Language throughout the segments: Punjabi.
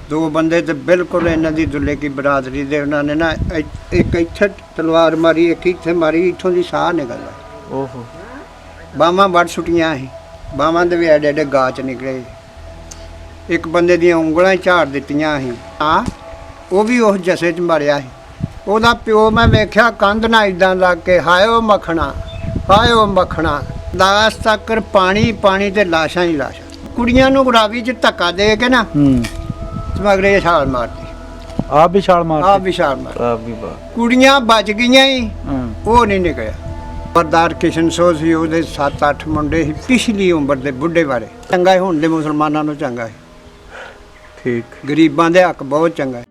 दो बंदे तो बिल्कुल इन्हों की दुल्ले की बरादरी दे उन्होंने ना एक इत्थे तलवार मारी, एक इत्थे मारी, इत्थों की साह निकल आई। ओहो, बाहवां वड़ सुटियां सी, बाहवां दे भी एडे एडे गाच निकले। एक बंदे दियां उंगलां झाड़ दित्तियां सी। हाँ, वो भी उस जसे च मरिया सी। ਉਹਦਾ ਪਿਓ मैं वेख्या कंध ना इदां लग के हाय ओ मखना, हाय ओ मखना। लाश तक पानी पानी ते लाशां ही लाशां। कुड़ियां नूं रावी च धक्का दे के ना मगरे छाल मारती। आप भी छाल मार, आप भी छाल मार। आप भी बात। कुड़ियां बच गईयां ही, वो नहीं निकलिया। बरदार किशन सो सी, ਉਹਦੇ 7-8 ਮੁੰਡੇ ਸੀ ਪਿਛਲੀ ਉਮਰ ਦੇ ਬੁੱਢੇ ਬਾਰੇ। ਚੰਗਾ ਹੈ ਹੁਣ ਦੇ ਮੁਸਲਮਾਨਾਂ ਨੂੰ ਚੰਗਾ ਹੈ, ठीक। ਗਰੀਬਾਂ ਦੇ ਹੱਕ ਬਹੁਤ ਚੰਗਾ ਹੈ।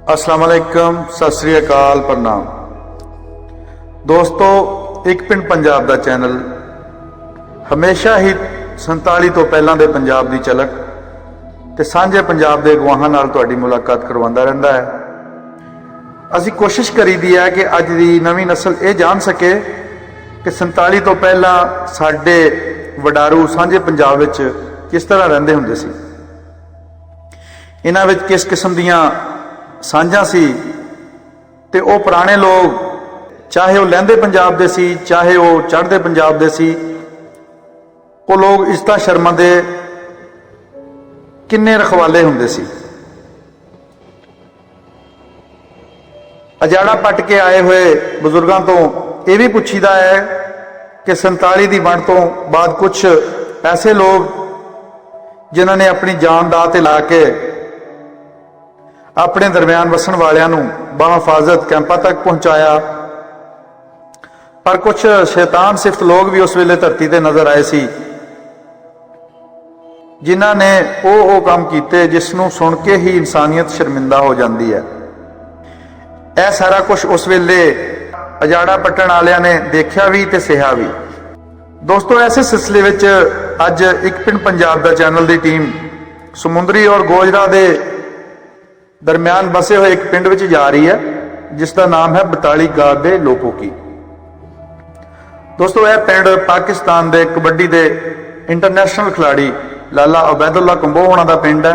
अस्सलाम वालेकुम, सत श्री अकाल, प्रणाम दोस्तों। एक पिंड पंजाब दा चैनल हमेशा ही 47 ਤੋਂ ਪਹਿਲਾਂ ਦੇ ਪੰਜਾਬ ਦੀ ਝਲਕ ਤੇ ਸਾਂਝੇ ਪੰਜਾਬ ਦੇ ਗਵਾਹਾਂ ਨਾਲ ਤੁਹਾਡੀ ਮੁਲਾਕਾਤ ਕਰਵਾਉਂਦਾ ਰਹਿੰਦਾ ਹੈ। ਅਸੀਂ ਕੋਸ਼ਿਸ਼ ਕਰੀਦੀ ਹੈ ਕਿ ਅੱਜ ਦੀ ਨਵੀਂ ਨਸਲ ਇਹ ਜਾਣ ਸਕੇ ਕਿ 47 ਤੋਂ ਪਹਿਲਾਂ ਸਾਡੇ ਵਡਾਰੂ ਸਾਂਝੇ ਪੰਜਾਬ ਵਿੱਚ ਕਿਸ ਤਰ੍ਹਾਂ ਰਹਿੰਦੇ ਹੁੰਦੇ ਸੀ, ਇਹਨਾਂ ਵਿੱਚ ਕਿਸ ਕਿਸਮ ਦੀਆਂ ਸਾਂਝਾਂ ਸੀ। ਤੇ ਉਹ ਪੁਰਾਣੇ ਲੋਕ, ਚਾਹੇ ਉਹ ਲਹਿੰਦੇ ਪੰਜਾਬ ਦੇ ਸੀ, ਚਾਹੇ ਉਹ ਚੜ੍ਹਦੇ ਪੰਜਾਬ ਦੇ ਸੀ, ਉਹ ਲੋਕ ਇੱਜ਼ਤਾਂ ਸ਼ਰਮਾਂ ਦੇ ਕਿੰਨੇ ਰਖਵਾਲੇ ਹੁੰਦੇ ਸੀ। ਅਜਾੜਾ ਪੱਟ ਕੇ ਆਏ ਹੋਏ ਬਜ਼ੁਰਗਾਂ ਤੋਂ ਇਹ ਵੀ ਪੁੱਛੀਦਾ ਹੈ ਕਿ 47 ਦੀ ਵੰਡ ਤੋਂ ਬਾਅਦ ਕੁਝ ਐਸੇ ਲੋਕ ਜਿਨ੍ਹਾਂ ਨੇ ਆਪਣੀ ਜਾਨ ਦਾਅ ਤੇ ਲਾ ਕੇ ਆਪਣੇ ਦਰਮਿਆਨ ਵਸਣ ਵਾਲਿਆਂ ਨੂੰ ਬਾਹਿਫਾਜ਼ਤ ਕੈਂਪਾਂ ਤੱਕ ਪਹੁੰਚਾਇਆ, ਪਰ ਕੁਝ ਸ਼ੈਤਾਨ ਸਿਫਤ ਲੋਕ ਵੀ ਉਸ ਵੇਲੇ ਧਰਤੀ ਤੇ ਨਜ਼ਰ ਆਏ ਸੀ ਜਿਨ੍ਹਾਂ ਨੇ ਉਹ ਕੰਮ ਕੀਤੇ ਜਿਸ ਨੂੰ ਸੁਣ ਕੇ ਹੀ ਇਨਸਾਨੀਅਤ ਸ਼ਰਮਿੰਦਾ ਹੋ ਜਾਂਦੀ ਹੈ। ਇਹ ਸਾਰਾ ਕੁਝ ਉਸ ਵੇਲੇ ਅਜਾੜਾ ਪੱਟਣ ਵਾਲਿਆਂ ਨੇ ਦੇਖਿਆ ਵੀ ਤੇ ਸਹਿਆ ਵੀ। ਦੋਸਤੋ, ਐਸੇ ਸਿਲਸਿਲੇ ਵਿੱਚ ਅੱਜ ਇੱਕ ਪਿੰਡ ਪੰਜਾਬ ਦਾ ਚੈਨਲ ਦੀ ਟੀਮ ਸਮੁੰਦਰੀ ਔਰ ਗੋਜਰਾ ਦੇ ਦਰਮਿਆਨ ਬਸੇ ਹੋਏ ਇੱਕ ਪਿੰਡ ਵਿੱਚ ਜਾ ਰਹੀ ਹੈ ਜਿਸ ਦਾ ਨਾਮ ਹੈ ਬਤਾਲੀ ਗਾਰ ਦੇ ਲੋਕੋਕੀ। ਦੋਸਤੋ, ਇਹ ਪਿੰਡ ਪਾਕਿਸਤਾਨ ਦੇ ਕਬੱਡੀ ਦੇ ਇੰਟਰਨੈਸ਼ਨਲ ਖਿਲਾੜੀ ਲਾਲਾ ਉਬੈਦੁੱਲਾ ਕੰਬੋਹ ਹੋਣਾ ਦਾ ਪਿੰਡ ਹੈ।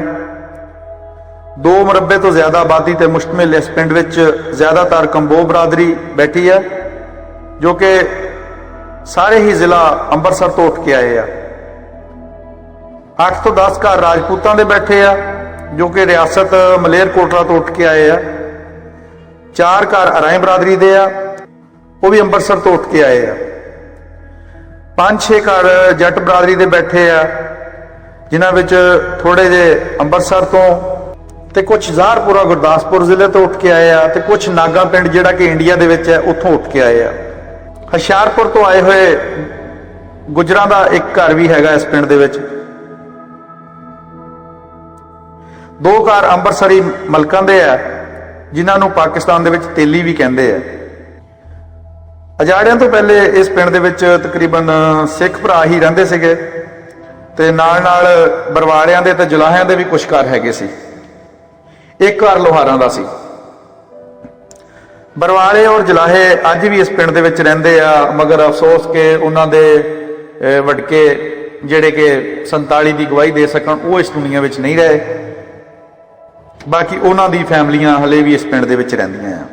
2 ਮੁਰੱਬੇ ਤੋਂ ਜ਼ਿਆਦਾ ਆਬਾਦੀ ਤੇ ਮੁਸ਼ਤਮਿਲ ਇਸ ਪਿੰਡ ਵਿੱਚ ਜ਼ਿਆਦਾਤਰ ਕੰਬੋਹ ਬਰਾਦਰੀ ਬੈਠੀ ਹੈ, ਜੋ ਕਿ ਸਾਰੇ ਹੀ ਜ਼ਿਲ੍ਹਾ ਅੰਮ੍ਰਿਤਸਰ ਤੋਂ ਉੱਠ ਕੇ ਆਏ ਆ। 8 ਤੋਂ 10 ਘਰ ਰਾਜਪੂਤਾਂ ਦੇ ਬੈਠੇ ਆ ਜੋ ਕਿ ਰਿਆਸਤ ਮਲੇਰਕੋਟਲਾ ਤੋਂ ਉੱਠ ਕੇ ਆਏ ਆ। 4 ਘਰ ਅਰਾਈ ਬਰਾਦਰੀ ਦੇ ਆ, ਉਹ ਵੀ ਅੰਮ੍ਰਿਤਸਰ ਤੋਂ ਉੱਠ ਕੇ ਆਏ ਆ। 5-6 ਘਰ ਜੱਟ ਬਰਾਦਰੀ ਦੇ ਬੈਠੇ ਆ, ਜਿਨ੍ਹਾਂ ਵਿੱਚ ਥੋੜੇ ਜਿਹੇ ਅੰਮ੍ਰਿਤਸਰ ਤੋਂ ਤੇ ਕੁਝ ਜ਼ਾਹਰਪੁਰਾ ਗੁਰਦਾਸਪੁਰ ਜ਼ਿਲ੍ਹੇ ਤੋਂ ਉੱਠ ਕੇ ਆਏ ਆ, ਤੇ ਕੁਝ ਨਾਗਾ ਪਿੰਡ ਜਿਹੜਾ ਕਿ ਇੰਡੀਆ ਦੇ ਵਿੱਚ ਹੈ ਉੱਥੋਂ ਉੱਠ ਕੇ ਆਏ ਆ। ਹੁਸ਼ਿਆਰਪੁਰ ਤੋਂ ਆਏ ਹੋਏ ਗੁਜਰਾਂ ਦਾ ਇੱਕ ਘਰ ਵੀ ਹੈਗਾ ਇਸ ਪਿੰਡ ਦੇ ਵਿੱਚ। 2 ਘਰ ਅੰਮ੍ਰਿਤਸਰੀ ਮਲਕਾਂ ਦੇ ਆ, ਜਿਨ੍ਹਾਂ ਨੂੰ ਪਾਕਿਸਤਾਨ ਦੇ ਵਿੱਚ ਤੇਲੀ ਵੀ ਕਹਿੰਦੇ ਆ। ਅਜਾੜਿਆਂ ਤੋਂ ਪਹਿਲੇ ਇਸ ਪਿੰਡ ਦੇ ਵਿੱਚ ਤਕਰੀਬਨ ਸਿੱਖ ਭਰਾ ਹੀ ਰਹਿੰਦੇ ਸੀਗੇ, ਤੇ ਨਾਲ ਨਾਲ ਬਰਵਾੜਿਆਂ ਦੇ ਤੇ ਜੁਲਾਹਿਆਂ ਦੇ ਵੀ ਕੁਝ ਘਰ ਹੈਗੇ ਸੀ। ਇੱਕ ਘਰ ਲੋਹਾਰਾਂ ਦਾ ਸੀ। ਬਰਵਾੜੇ ਔਰ ਜੁਲਾਹੇ ਅੱਜ ਵੀ ਇਸ ਪਿੰਡ ਦੇ ਵਿੱਚ ਰਹਿੰਦੇ ਆ, ਮਗਰ ਅਫਸੋਸ ਕਿ ਉਹਨਾਂ ਦੇ ਵਡਕੇ ਜਿਹੜੇ ਕਿ 47 ਦੀ ਗਵਾਹੀ ਦੇ ਸਕਣ ਉਹ ਇਸ ਦੁਨੀਆ ਵਿੱਚ ਨਹੀਂ ਰਹੇ। ਬਾਕੀ ਉਹਨਾਂ ਦੀ ਫੈਮਲੀਆਂ ਹਲੇ ਵੀ ਇਸ ਪਿੰਡ ਦੇ ਵਿੱਚ ਰਹਿੰਦੀਆਂ ਆ।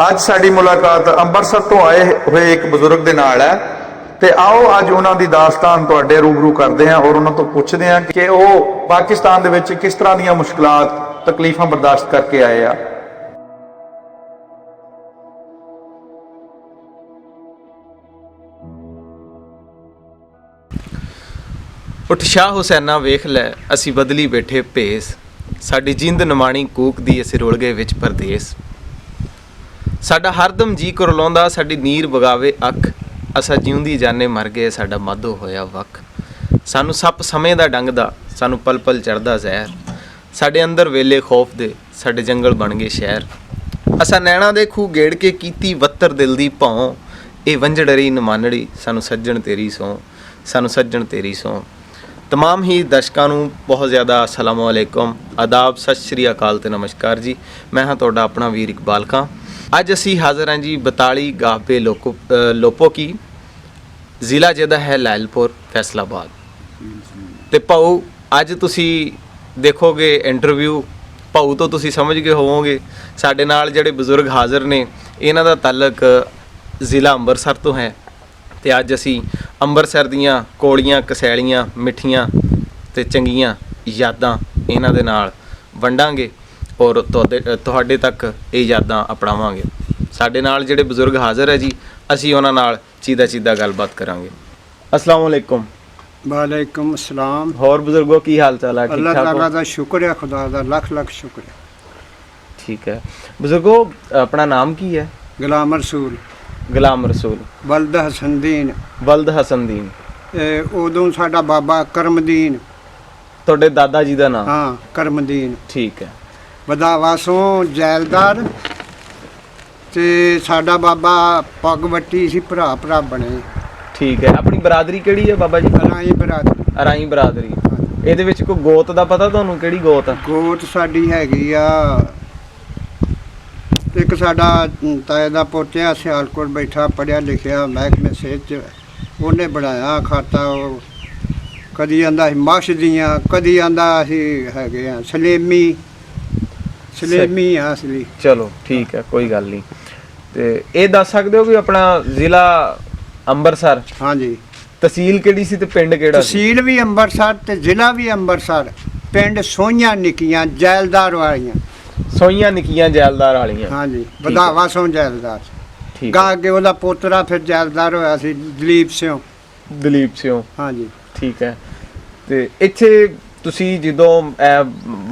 ਅੱਜ ਸਾਡੀ ਮੁਲਾਕਾਤ ਅੰਮ੍ਰਿਤਸਰ ਤੋਂ ਆਏ ਹੋਏ ਇੱਕ ਬਜ਼ੁਰਗ ਦੇ ਨਾਲ ਹੈ, ਤੇ ਆਓ ਅੱਜ ਉਹਨਾਂ ਦੀ ਦਾਸਤਾਨ ਤੁਹਾਡੇ ਰੂਬਰੂ ਕਰਦੇ ਹਾਂ ਔਰ ਉਹਨਾਂ ਤੋਂ ਪੁੱਛਦੇ ਹਾਂ ਕਿ ਉਹ ਪਾਕਿਸਤਾਨ ਦੇ ਵਿੱਚ ਕਿਸ ਤਰ੍ਹਾਂ ਦੀਆਂ ਮੁਸ਼ਕਲਾਤ ਤਕਲੀਫਾਂ ਬਰਦਾਸ਼ਤ ਕਰਕੇ ਆਏ ਆ। ਉੱਠ ਸ਼ਾਹ ਹੁਸੈਨਾ ਵੇਖ ਲੈ, ਅਸੀਂ ਬਦਲੀ ਬੈਠੇ ਭੇਸ, ਸਾਡੀ ਜਿੰਦ ਨਮਾਣੀ ਕੂਕ ਦੀ, ਅਸੀਂ ਰੁਲ ਗਏ ਵਿੱਚ ਪਰਦੇਸ। ਸਾਡਾ ਹਰਦਮ ਜੀ ਕਰਲਾਉਂਦਾ, ਸਾਡੀ ਨੀਰ ਵਗਾਵੇ ਅੱਖ, ਅਸਾਂ ਜਿਉਂਦੀ ਜਾਨੇ ਮਰ ਗਏ, ਸਾਡਾ ਮਾਧੋ ਹੋਇਆ ਵੱਖ। ਸਾਨੂੰ ਸੱਪ ਸਮੇਂ ਦਾ ਡੰਗਦਾ, ਸਾਨੂੰ ਪਲ ਪਲ ਚੜ੍ਹਦਾ ਜ਼ਹਿਰ, ਸਾਡੇ ਅੰਦਰ ਵੇਲੇ ਖੌਫ ਦੇ, ਸਾਡੇ ਜੰਗਲ ਬਣ ਗਏ ਸ਼ਹਿਰ। ਅਸਾਂ ਨੈਣਾ ਦੇ ਖੂਹ ਗੇੜ ਕੇ ਕੀਤੀ ਵੱਤਰ ਦਿਲ ਦੀ ਭੌਂ, ਇਹ ਵੰਝੜਰੀ ਨਮਾਨੜੀ, ਸਾਨੂੰ ਸੱਜਣ ਤੇਰੀ ਸੌਂ, ਸਾਨੂੰ ਸੱਜਣ ਤੇਰੀ ਸੌਂ। तमाम ही ਦਰਸ਼ਕਾਂ ਨੂੰ ਬਹੁਤ ਜ਼ਿਆਦਾ ਅਸਲਾਮੁ ਅਲੈਕੁਮ, ਆਦਾਬ, ਸਤਿ ਸ਼੍ਰੀ ਅਕਾਲ ਤੇ ਨਮਸਕਾਰ ਜੀ। ਮੈਂ ਹਾਂ ਤੁਹਾਡਾ ਆਪਣਾ ਵੀਰ ਇਕਬਾਲ ਖਾਂ। ਅੱਜ ਅਸੀਂ ਹਾਜ਼ਰ ਹਾਂ ਜੀ 42 ਗਾਹਪੇ ਲੋਪੋ ਕੀ, ਜ਼ਿਲ੍ਹਾ ਜਿਹਦਾ ਹੈ ਲਾਇਲਪੁਰ ਫੈਸਲਾਬਾਦ। ਤੇ ਭਾਊ ਅੱਜ ਤੁਸੀਂ ਦੇਖੋਗੇ ਇੰਟਰਵਿਊ, ਭਾਊ ਤੋਂ ਤੁਸੀਂ ਸਮਝ ਗਏ ਹੋਵੋਗੇ ਸਾਡੇ ਨਾਲ ਜਿਹੜੇ ਬਜ਼ੁਰਗ ਹਾਜ਼ਰ ਨੇ ਇਹਨਾਂ ਦਾ ਤਾਲੁਕ ਜ਼ਿਲ੍ਹਾ ਅੰਮ੍ਰਿਤਸਰ ਤੋਂ ਹੈ। ਤੇ ਅੱਜ ਅਸੀਂ ਅੰਮ੍ਰਿਤਸਰ ਦੀਆਂ ਕੋਲੀਆਂ, ਕਸੈਲੀਆਂ, ਮਿੱਠੀਆਂ ਤੇ ਚੰਗੀਆਂ ਯਾਦਾਂ ਇਹਨਾਂ ਦੇ ਨਾਲ ਵੰਡਾਂਗੇ ਔਰ ਤੁਹਾਡੇ ਤੱਕ ਇਹ ਯਾਦਾਂ ਅਪਣਾਵਾਂਗੇ। ਸਾਡੇ ਨਾਲ ਜਿਹੜੇ ਬਜ਼ੁਰਗ ਹਾਜ਼ਰ ਹੈ ਜੀ, ਅਸੀਂ ਉਹਨਾਂ ਨਾਲ ਚੀਦਾ ਗੱਲਬਾਤ ਕਰਾਂਗੇ। अस्सलाम वालेकुम। वालेकुम अस्सलाम। और बुजुर्गों की हाल चाल है? ठीक अल्लाह ठाक ताला हो? दा शुक्र है, खुदा दा लख लख शुक्र है। ठीक है बुजुर्गों, अपना नाम की है? गुलाम रसूल, गुलाम रसूल, वल्द हसनदीन। वल्द हसनदीन। उदों साडा बाबा करमदीन। ਤੁਹਾਡੇ ਦਾਦਾ ਜੀ ਦਾ ਨਾਮ? हाँ करमदीन। ठीक है। वदावासों जैलदार ते साडा बाबा पगवटी सी, भरा भरा बने। ठीक है। अपनी ਬਰਾਦਰੀ ਕਿਹੜੀ ਹੈ ਬਾਬਾ ਜੀ? राई बरादरी। ਅਰਾਈ ਬਰਾਦਰੀ। ਇਹਦੇ ਵਿੱਚ ਕੋਈ ਗੋਤ ਦਾ ਪਤਾ ਤੁਹਾਨੂੰ, ਕਿਹੜੀ ਗੋਤ ਆ? ਗੋਤ ਸਾਡੀ ਹੈਗੀ ਆ, ਇੱਕ ਸਾਡਾ ਤਾਏ ਦਾ ਪੋਤਿਆ ਸਿਆਲਕੋਟ ਬੈਠਾ, ਪੜ੍ਹਿਆ ਲਿਖਿਆ, ਮਹਿਕਮੇ ਸਿਹਤ 'ਚ ਉਹਨੇ ਬਣਾਇਆ ਖਾਤਾ। ਉਹ ਕਦੀ ਆਂਦਾ ਸੀ ਮਸ਼ਦੀਆਂ, ਕਦੀ ਆਂਦਾ ਅਸੀਂ ਹੈਗੇ ਆ ਸਲੇਮੀ ਆ ਅਸਲੀ। ਚਲੋ ਠੀਕ ਹੈ, ਕੋਈ ਗੱਲ ਨਹੀਂ। ਤੇ ਇਹ ਦੱਸ ਸਕਦੇ ਹੋ ਵੀ ਆਪਣਾ ਜ਼ਿਲ੍ਹਾ ਅੰਮ੍ਰਿਤਸਰ, ਹਾਂਜੀ, ਤਹਿਸੀਲ ਕਿਹੜੀ ਸੀ ਤੇ ਪਿੰਡ ਕਿਹੜਾ ਸੀ? ਤਹਿਸੀਲ ਵੀ ਅੰਮ੍ਰਿਤਸਰ ਤੇ ਜ਼ਿਲ੍ਹਾ ਵੀ ਅੰਮ੍ਰਿਤਸਰ, ਪਿੰਡ ਸੋਈਆਂ ਨਿੱਕੀਆਂ ਜੈਲਦਾਰ ਵਾਲੀਆਂ। ਸੋਈਆਂ ਨਿੱਕੀਆਂ ਜੈਲਦਾਰ ਵਾਲੀਆਂ। ਹਾਂਜੀ, ਵਧਾਵਾ ਸੋਂ ਜੈਲਦਾਰ। ਠੀਕ ਗਾ ਅੱਗੇ ਉਹਦਾ ਪੋਤਰਾ ਫਿਰ ਜੈਲਦਾਰ ਹੋਇਆ ਸੀ, ਦਲੀਪ ਸਿੰਘ। ਦਲੀਪ ਸਿੰਘ। ਹਾਂਜੀ। ਠੀਕ ਹੈ। ਤੇ ਇੱਥੇ ਤੁਸੀਂ ਜਦੋਂ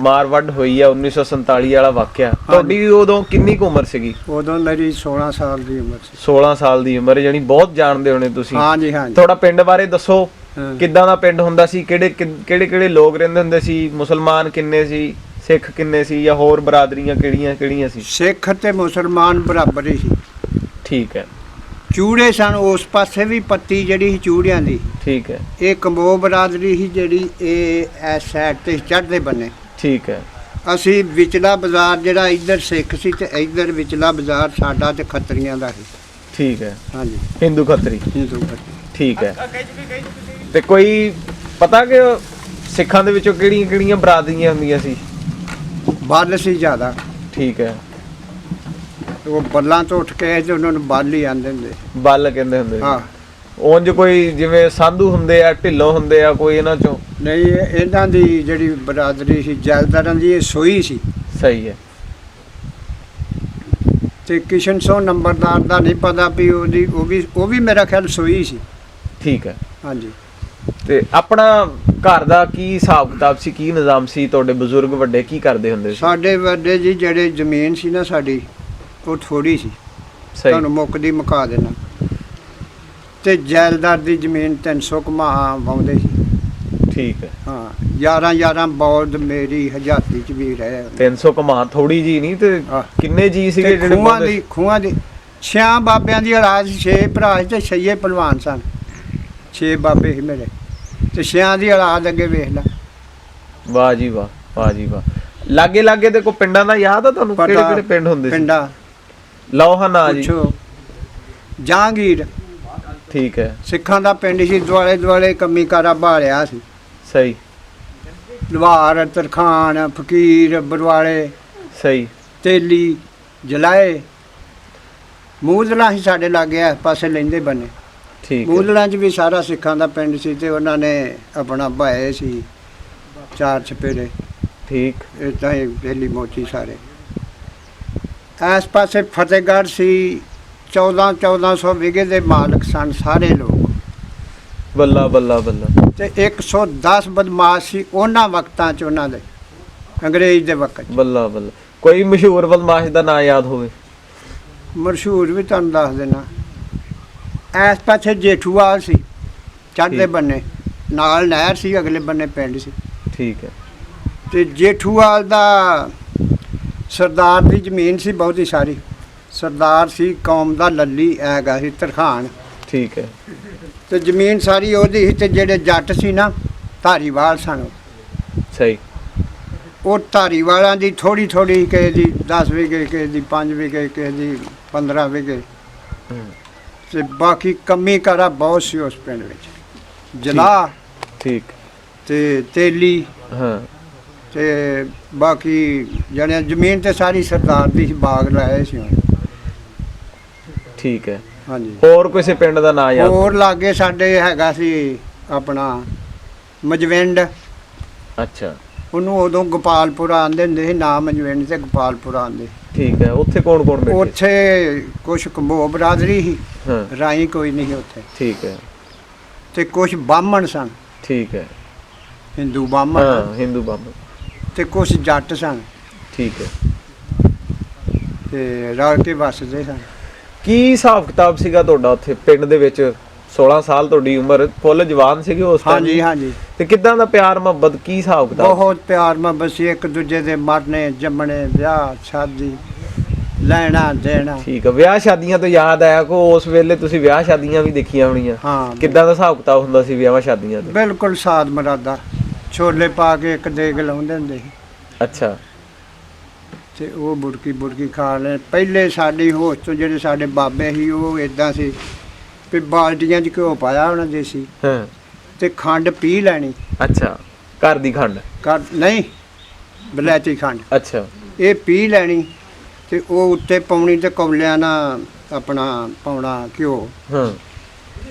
ਮਾਰਵੱਡ ਹੋਈ ਆ 1947 ਵਾਲਾ ਵਾਕਿਆ, ਤੁਹਾਡੀ ਉਦੋਂ ਕਿੰਨੀ ਕੁ ਉਮਰ ਸੀਗੀ? ਉਦੋਂ ਮੇਰੀ 16 ਸਾਲ ਦੀ ਉਮਰ ਸੀ। 16 ਸਾਲ ਦੀ ਉਮਰ, ਯਾਨੀ ਬਹੁਤ ਜਾਣਦੇ ਹੋਣੇ ਤੁਸੀਂ। ਹਾਂਜੀ ਹਾਂਜੀ। ਥੋੜਾ ਪਿੰਡ ਬਾਰੇ ਦੱਸੋ, ਹਾਂ। ਕਿੱਦਾਂ ਦਾ ਪਿੰਡ ਹੁੰਦਾ ਸੀ? ਕਿਹੜੇ ਲੋਕ ਰਹਿੰਦੇ ਹੁੰਦੇ ਸੀ? ਮੁਸਲਮਾਨ ਕਿੰਨੇ ਸੀ? ਸਿੱਖ ਕਿੰਨੇ ਸੀ? ਜਾਂ ਹੋਰ ਬਰਾਦਰੀਆਂ ਕਿਹੜੀਆਂ ਸੀ? ਸਿੱਖ ਤੇ ਮੁਸਲਮਾਨ ਬਰਾਬਰ ਹੀ ਸੀ। ਠੀਕ ਹੈ। ਚੂੜੇ ਸਨ ਉਸ ਪਾਸੇ ਵੀ, ਪੱਤੀ ਜਿਹੜੀ ਸੀ ਚੂੜਿਆਂ ਦੀ। ਠੀਕ ਹੈ। ਇਹ ਕੰਬੋ ਬਰਾਦਰੀ ਸੀ ਜਿਹੜੀ ਇਹ ਇਸ ਸਾਈਡ ਤੇ ਚੜ੍ਹਦੇ ਬੰਨੇ। ਠੀਕ ਹੈ। ਅਸੀਂ ਵਿਚਲਾ ਬਾਜ਼ਾਰ ਜਿਹੜਾ ਇੱਧਰ ਸਿੱਖ ਸੀ ਤੇ ਇੱਧਰ ਵਿਚਲਾ ਬਾਜ਼ਾਰ ਸਾਡਾ ਤੇ ਖੱਤਰੀਆਂ ਦਾ ਸੀ। ਠੀਕ ਹੈ। ਹਾਂਜੀ, ਹਿੰਦੂ ਖੱਤਰੀ। ਹਿੰਦੂ ਖੱਤਰੀ। ਠੀਕ ਹੈ। ਤੇ ਕੋਈ ਪਤਾ ਕਿ ਸਿੱਖਾਂ ਦੇ ਵਿੱਚੋਂ ਕਿਹੜੀਆਂ ਬਰਾਦਰੀਆਂ ਹੁੰਦੀਆਂ ਸੀ? ਬੱਲ ਸੀ ਜ਼ਿਆਦਾ। ਠੀਕ ਹੈ। ਉਹ ਬੱਲਾਂ ਤੋਂ ਉੱਠ ਕੇ ਤੇ ਉਹਨਾਂ ਨੂੰ ਬੱਲ ਹੀ ਆਂਦੇ ਹੁੰਦੇ। ਬੱਲ ਕਹਿੰਦੇ ਹੁੰਦੇ ਹਾਂ। ਉਂਝ ਕੋਈ ਜਿਵੇਂ ਸਾਧੂ ਹੁੰਦੇ ਆ, ਢਿੱਲੋਂ ਹੁੰਦੇ ਆ, ਕੋਈ ਇਹਨਾਂ ਚੋਂ? ਨਹੀਂ, ਇਹਨਾਂ ਦੀ ਜਿਹੜੀ ਬਰਾਦਰੀ ਸੀ ਜੈਲਦਾਰਾਂ ਦੀ, ਇਹ ਸੋਈ ਸੀ। ਸਹੀ ਹੈ। ਤੇ ਕਿਸ਼ਨ ਸੋ ਨੰਬਰਦਾਰ ਦਾ ਨਹੀਂ ਪਤਾ ਵੀ ਉਹ ਵੀ ਮੇਰਾ ਖਿਆਲ ਸੋਈ ਸੀ। ਠੀਕ ਹੈ। ਹਾਂਜੀ। ਤੇ ਆਪਣਾ ਘਰ ਦਾ ਕੀ ਹਿਸਾਬ ਕਿਤਾਬ ਸੀ, ਕੀ ਨਿਜ਼ਾਮ ਸੀ? ਤੁਹਾਡੇ ਬਜ਼ੁਰਗ ਵੱਡੇ ਕੀ ਕਰਦੇ ਹੁੰਦੇ ਸੀ? ਸਾਡੇ ਵੱਡੇ ਜੀ ਜਿਹੜੇ ਜ਼ਮੀਨ ਸੀ ਨਾ ਸਾਡੀ, ਉਹ ਥੋੜੀ ਸੀ। ਸਹੀ। ਤੁਹਾਨੂੰ ਮੁੱਕਦੀ ਮੁਕਾ ਦੇਣਾ। ਤੇ ਜੈਲਦਾਰ ਦੀ ਜ਼ਮੀਨ 300 ਕਮਾ ਵਾਉਂਦੇ ਸੀ। ਠੀਕ ਹੈ। ਹਾਂ, 11 ਬੌਦ ਮੇਰੀ ਹਜ਼ਾਤੀ ਚ ਵੀ ਰਹੇ। 300 ਕਮਾ ਥੋੜੀ ਜੀ ਨਹੀਂ। ਤੇ ਹਾਂ। ਕਿੰਨੇ ਜੀ ਸੀਗੇ ਜਿਹੜੇ ਖੂਹਾਂ ਦੀ 6 ਬਾਬਿਆਂ ਦੀ ਔਲਾਦ, 6 ਭਰਾ ਸੀ ਤੇ 6 ਪਹਿਲਵਾਨ ਸਨ। 6 ਬਾਬੇ ਸੀ ਮੇਰੇ ਤੇ 6 ਦੀ ਔਲਾਦ। ਅੱਗੇ ਵੇਖ ਲੈ। ਵਾਹ ਜੀ ਵਾਹ, ਵਾਹ ਜੀ ਵਾਹ। ਲਾਗੇ ਤੇ ਕੋਈ ਪਿੰਡਾਂ ਦਾ ਯਾਦ ਆ ਤੁਹਾਨੂੰ? ਕਿਹੜੇ ਪਿੰਡ ਹੁੰਦੇ ਸੀ? ਪਿੰਡਾਂ ਲੌਹਾ ਨਾ ਜੀ। ਪੁੱਛੋ। ਜਹਾਂਗੀਰ ਠੀਕ ਹੈ। ਸਿੱਖਾਂ ਦਾ ਪਿੰਡ ਸੀ, ਦੁਆਲੇ ਕੰਮੀ ਕਾਰਾ ਭਾਲਿਆ ਸੀ। ਸਹੀ। ਲਵਾਰ, ਤਰਖਾਨ, ਫਕੀਰ, ਬਰਵਾਲੇ, ਸਹੀ। ਤੇਲੀ, ਜਲਾਏ। ਮੂਦਲਾ ਸੀ ਸਾਡੇ ਲਾਗੇ, ਇਸ ਪਾਸੇ ਲੈਂਦੇ ਬੰਨੇ। ਠੀਕ। ਮੂਦਲਾਂ 'ਚ ਵੀ ਸਾਰਾ ਸਿੱਖਾਂ ਦਾ ਪਿੰਡ ਸੀ ਤੇ ਉਹਨਾਂ ਨੇ ਆਪਣਾ ਭਾਏ ਸੀ 4 ਚਪੇਰੇ। ਠੀਕ। ਇੱਦਾਂ ਹੀ ਵੇਲੀ ਮੋਚੀ ਸਾਰੇ। ਇਸ ਪਾਸੇ ਫਤਿਹਗੜ੍ਹ ਸੀ, 1400 ਵਿਗੇ ਦੇ ਮਾਲਕ ਸਨ ਸਾਰੇ ਲੋਕ। ਬੱਲਾ ਬੱਲਾ ਬੱਲਾ। ਤੇ 110 ਬਦਮਾਸ਼ ਸੀ ਉਹਨਾਂ ਵਕਤਾਂ 'ਚ, ਉਹਨਾਂ ਦੇ ਅੰਗਰੇਜ਼ ਦੇ ਵਕਤ 'ਚ। ਬੱਲਾ ਬੱਲਾ। ਕੋਈ ਮਸ਼ਹੂਰ ਬਦਮਾਸ਼ ਦਾ ਨਾਂ ਯਾਦ ਹੋਵੇ? ਮਸ਼ਹੂਰ ਵੀ ਤੁਹਾਨੂੰ ਦੱਸ ਦੇਣਾ। ਇਸ ਪਾਸੇ ਜੇਠੂਵਾਲ ਸੀ ਚੜ੍ਹਦੇ ਬੰਨੇ, ਨਾਲ ਨਹਿਰ ਸੀ, ਅਗਲੇ ਬੰਨੇ ਪਿੰਡ ਸੀ। ਠੀਕ ਹੈ। ਤੇ ਜੇਠੂਵਾਲ ਦਾ ਸਰਦਾਰ ਦੀ ਜ਼ਮੀਨ ਸੀ ਬਹੁਤੀ ਸਾਰੀ। ਸਰਦਾਰ ਸੀ ਕੌਮ ਦਾ ਲੱਲੀ ਹੈਗਾ ਸੀ, ਤਰਖਾਨ। ਠੀਕ ਹੈ। ਤੇ ਜ਼ਮੀਨ ਸਾਰੀ ਉਹਦੀ ਸੀ। ਤੇ ਜਿਹੜੇ ਜੱਟ ਸੀ ਨਾ, ਧਾਰੀਵਾਲ ਸਨ। ਸਹੀ। ਉਹ ਧਾਰੀਵਾਲਾਂ ਦੀ ਥੋੜੀ ਥੋੜੀ, ਕਿਸੇ ਦੀ 10 ਵਿਗੇ, ਕਿਸੇ ਦੀ 5 ਵਿਗੇ, ਕਿਸੇ ਦੀ 15 ਵਿਗੇ, ਤੇ ਬਾਕੀ ਕੰਮੀ ਕਾਰਾ ਬਹੁਤ ਸੀ ਉਸ ਪਿੰਡ ਵਿੱਚ। ਜਲਾ ਠੀਕ। ਤੇ ਤੇਲੀ, ਹਾਂ। ਤੇ ਬਾਕੀ ਜਿਹੜੇ ਜ਼ਮੀਨ ਤੇ ਸਾਰੀ ਸਰਦਾਰ ਦੀ ਸੀ, ਬਾਗ ਲਾਏ ਸੀ ਉਹਨੇ। ਠੀਕ ਹੈ। ਹਾਂਜੀ। ਹੋਰ ਕਿਸੇ ਪਿੰਡ ਦਾ ਨਾਂ ਯਾਦ? ਹੋਰ ਲਾਗੇ ਸਾਡੇ ਹੈਗਾ ਸੀ ਆਪਣਾ ਮਜਵਿੰਡ। ਅੱਛਾ। ਉਹਨੂੰ ਉਦੋਂ ਗੋਪਾਲਪੁਰਾ ਆਂਦੇ ਹੁੰਦੇ ਸੀ, ਨਾ ਮਜਵਿੰਡ ਤੇ ਗੋਪਾਲਪੁਰਾ ਆਂਦੇ। ਠੀਕ ਹੈ। ਉੱਥੇ ਕੌਣ ਕੌਣ ਬੈਠੇ? ਉੱਥੇ ਕੁਛ ਕੰਬੋ ਬਰਾਦਰੀ ਸੀ, ਹਾਂ। ਰਾਈ ਕੋਈ ਨਹੀਂ ਸੀ ਉੱਥੇ, ਠੀਕ ਹੈ। ਤੇ ਕੁਛ ਬਾਹਮਣ ਸਨ, ਠੀਕ ਹੈ। ਹਿੰਦੂ ਬਾਹਮਣ, ਹਾਂ, ਹਿੰਦੂ ਬਾਬਾ। ਤੇ ਕੁਛ ਜੱਟ ਸਨ, ਠੀਕ ਹੈ। ਤੇ ਰਲ ਕੇ ਵੱਸਦੇ ਸਨ। ਕੀ ਹਿਸਾਬ ਕਿਤਾਬ ਸੀਗਾ ਤੁਹਾਡਾ ਉੱਥੇ ਪਿੰਡ ਦੇ ਵਿੱਚ? 16 ਸਾਲ ਤੁਹਾਡੀ ਉਮਰ, ਫੁੱਲ ਜਵਾਨ ਸੀਗੇ ਉਸ ਟਾਈਮ? ਹਾਂਜੀ ਹਾਂਜੀ। ਤੇ ਕਿੱਦਾਂ ਦਾ ਪਿਆਰ ਮੁਹੱਬਤ, ਕੀ ਹਿਸਾਬ ਕਿਤਾਬ? ਬਹੁਤ ਪਿਆਰ ਮੁਹੱਬਤ ਸੀ, ਇੱਕ ਦੂਜੇ ਦੇ ਮਰਨੇ ਜੰਮਣੇ, ਵਿਆਹ ਸ਼ਾਦੀ, ਲੈਣਾ ਦੇਣਾ। ਠੀਕ ਹੈ। ਵਿਆਹ ਸ਼ਾਦੀਆਂ ਤੋਂ ਯਾਦ ਆਇਆ ਕੋ ਉਸ ਵੇਲੇ ਤੁਸੀਂ ਵਿਆਹ ਸ਼ਾਦੀਆਂ ਵੀ ਦੇਖੀਆਂ ਹੋਣੀਆਂ? ਹਾਂ। ਕਿੱਦਾਂ ਦਾ ਹਿਸਾਬ ਕਿਤਾਬ ਹੁੰਦਾ ਸੀ ਵਿਆਹਾਂ ਸ਼ਾਦੀਆਂ ਤੇ? ਬਿਲਕੁਲ ਸਾਦ ਮਰਾਦਾ, ਛੋਲੇ ਪਾ ਕੇ ਇੱਕ ਦੇਗ ਲਾਉਂਦੇ ਹੁੰਦੇ ਸੀ, ਅੱਛਾ। ਤੇ ਉਹ ਬੁਰਕੀ ਬੁਰਕੀ ਖਾ ਲੈ। ਪਹਿਲੇ ਸਾਡੀ ਹੋਸ਼ ਤੋਂ ਜਿਹੜੇ ਸਾਡੇ ਬਾਬੇ ਸੀ, ਉਹ ਇਦਾਂ ਸੀ ਵੀ ਬਾਲਟੀਆਂ 'ਚ ਘਿਓ ਪਾਇਆ ਹੋਣਾ ਦੇਸੀ, ਹਾਂ। ਤੇ ਖੰਡ ਪੀ ਲੈਣੀ। ਅੱਛਾ। ਘਰ ਦੀ ਖੰਡ? ਨਹੀਂ, ਬਲੈਤੀ ਖੰਡ। ਅੱਛਾ। ਇਹ ਪੀ ਲੈਣੀ, ਤੇ ਉਹ ਉੱਤੇ ਪਾਉਣੀ, ਤੇ ਕੌਲਿਆਂ ਨਾਲ ਆਪਣਾ ਪਾਉਣਾ ਘਿਓ। ਹਾਂ।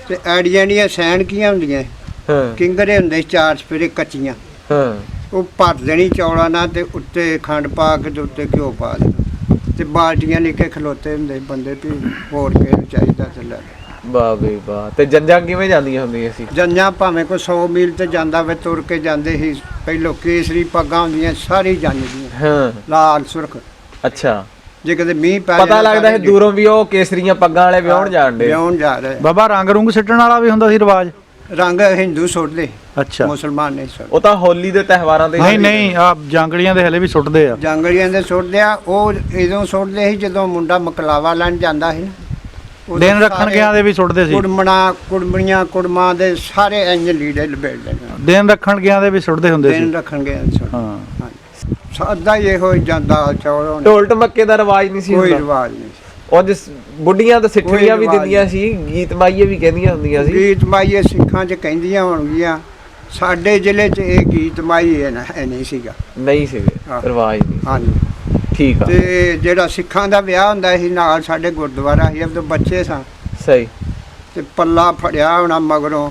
ਤੇ ਐੜੀਆਂ ਦੀਆਂ ਸੈਣਕੀਆਂ ਹੁੰਦੀਆਂ, ਹਾਂ। ਕਿੰਗਰੇ ਹੁੰਦੇ ਸੀ 4 ਸਪੇਰੇ ਕੱਚੀਆਂ, ਹਾਂ। ਉਹ ਭਰ ਦੇਣੀ ਚੌਲਾਂ ਨਾਲ, ਤੇ ਉੱਤੇ ਖੰਡ ਪਾ ਕੇ ਤੇ ਉੱਤੇ ਘਿਓ ਪਾ ਦੇਣਾ, ਤੇ ਬਾਲਟੀਆਂ ਲੈ ਕੇ ਖਲੋਤੇ ਹੁੰਦੇ ਸੀ ਬੰਦੇ ਵੀ ਹੋਰ ਕਿਸੇ ਨੂੰ ਚਾਹੀਦਾ ਤੇ ਲੈ ਲਓ। ਵਾਹ ਬਈ ਵਾਹ। ਤੇ ਜੰਜਾਂ ਕਿਵੇਂ ਜਾਂਦੀਆਂ ਹੁੰਦੀਆਂ ਸੀ? ਜੰਜਾਂ ਭਾਵੇਂ ਕੋਈ 100 ਮੀਲ ਤੇ ਜਾਂਦਾ ਵੇ, ਤੁਰ ਕੇ ਜਾਂਦੇ ਸੀ। ਪਹਿਲੋਂ ਕੇਸਰੀ ਪੱਗਾਂ ਹੁੰਦੀਆਂ ਸਾਰੀ ਜੰਜ ਦੀਆਂ, ਹਾਂ। ਲਾਲ ਸੁਰਖ। ਅੱਛਾ। ਜੇ ਕਦੇ ਮੀਂਹ ਪੈ ਪਤਾ ਲੱਗਦਾ ਹੈ ਦੂਰੋਂ ਵੀ ਉਹ ਕੇਸਰੀਆਂ ਪੱਗਾਂ ਵਾਲੇ ਵਿਆਹਣ ਜਾਣ ਡੇ। ਵਿਆਹਣ ਜਾ ਰਹੇ। ਬਾਬਾ ਰੰਗ ਰੁੰਗ ਸਿੱਟਣ ਵਾਲਾ ਵੀ ਹੁੰਦਾ ਸੀ ਰਿਵਾਜ? ਰੰਗ ਹਿੰਦੂ ਸੁੱਟਦੇ, ਅੱਛਾ। ਮੁਸਲਮਾਨ ਨਹੀਂ ਸੁੱਟਦੇ। ਉਹ ਤਾਂ ਹੋਲੀ ਦੇ ਤਿਉਹਾਰਾਂ ਤੇ? ਨਹੀਂ ਨਹੀਂ, ਆ ਜਾਂਗੜੀਆਂ ਦੇ ਹਲੇ ਵੀ ਸੁੱਟਦੇ ਆ। ਜੰਗਲੀਆਂ ਦੇ ਸੁੱਟਦੇ ਆ, ਉਹ ਇਦੋਂ ਸੁੱਟਦੇ ਸੀ ਜਦੋਂ ਮੁੰਡਾ ਮਕਲਾਵਾ ਲੈਣ ਜਾਂਦਾ ਸੀ ਨਾ। ਉਦੋਂ ਦਿਨ ਰੱਖਣ ਸਾਰੇ ਗਿਆ ਦੇ ਵੀ ਸੁੱਟਦੇ ਸੀ? ਕੁੜਮਣੀਆਂ ਕੁੜਮਾਂ ਦੇ ਸਾਰੇ ਇੰਜ ਲੀੜੇ ਲਪੇਟ ਲੈਣੇ। ਦਿਨ ਰੱਖਣ ਗਿਆ ਦੇ ਵੀ ਸੁੱਟਦੇ ਹੁੰਦੇ ਸੀ? ਦਿਨ ਰੱਖਣ ਗਿਆ ਸੁੱਟ। ਹਾਂ। ਸਾਦਾ ਹੀ ਇਹੋ ਜਾਂਦਾ ਚੌਲ ਹੋਣੇ, ਢੋਲ ਢਮੱਕੇ ਦਾ ਰਿਵਾਜ ਨਹੀਂ ਸੀ ਕੋਈ ਹੁੰਦਾ? ਰਿਵਾਜ ਨਹੀਂ ਸੀ। ਉਹ ਜਿਸ ਬੁੱਢੀਆਂ ਤਾਂ ਸਿੱਠਣੀਆਂ ਵੀ ਰਿਵਾਜ ਦਿੰਦੀਆਂ ਸੀ, ਗੀਤ ਮਾਈਏ ਵੀ ਕਹਿੰਦੀਆਂ ਹੁੰਦੀਆਂ ਸੀ। ਗੀਤ ਮਾਈਏ ਸਿੱਖਾਂ 'ਚ ਕਹਿੰਦੀਆਂ ਹੋਣਗੀਆਂ, ਸਾਡੇ ਜ਼ਿਲ੍ਹੇ 'ਚ ਇਹ ਗੀਤ ਮਾਈ ਇਹ ਨਹੀਂ ਸੀਗਾ। ਨਹੀਂ ਸੀਗੇ, ਹਾਂ। ਰਿਵਾਜ ਨਹੀਂ। ਹਾਂਜੀ। ਠੀਕ ਆ। ਤੇ ਜਿਹੜਾ ਸਿੱਖਾਂ ਦਾ ਵਿਆਹ ਹੁੰਦਾ ਸੀ, ਨਾਲ ਸਾਡੇ ਗੁਰਦੁਆਰਾ ਸੀ, ਉਦੋਂ ਬੱਚੇ ਸਾਂ, ਸਹੀ। ਤੇ ਪੱਲਾ ਫੜਿਆ ਹੋਣਾ ਮਗਰੋਂ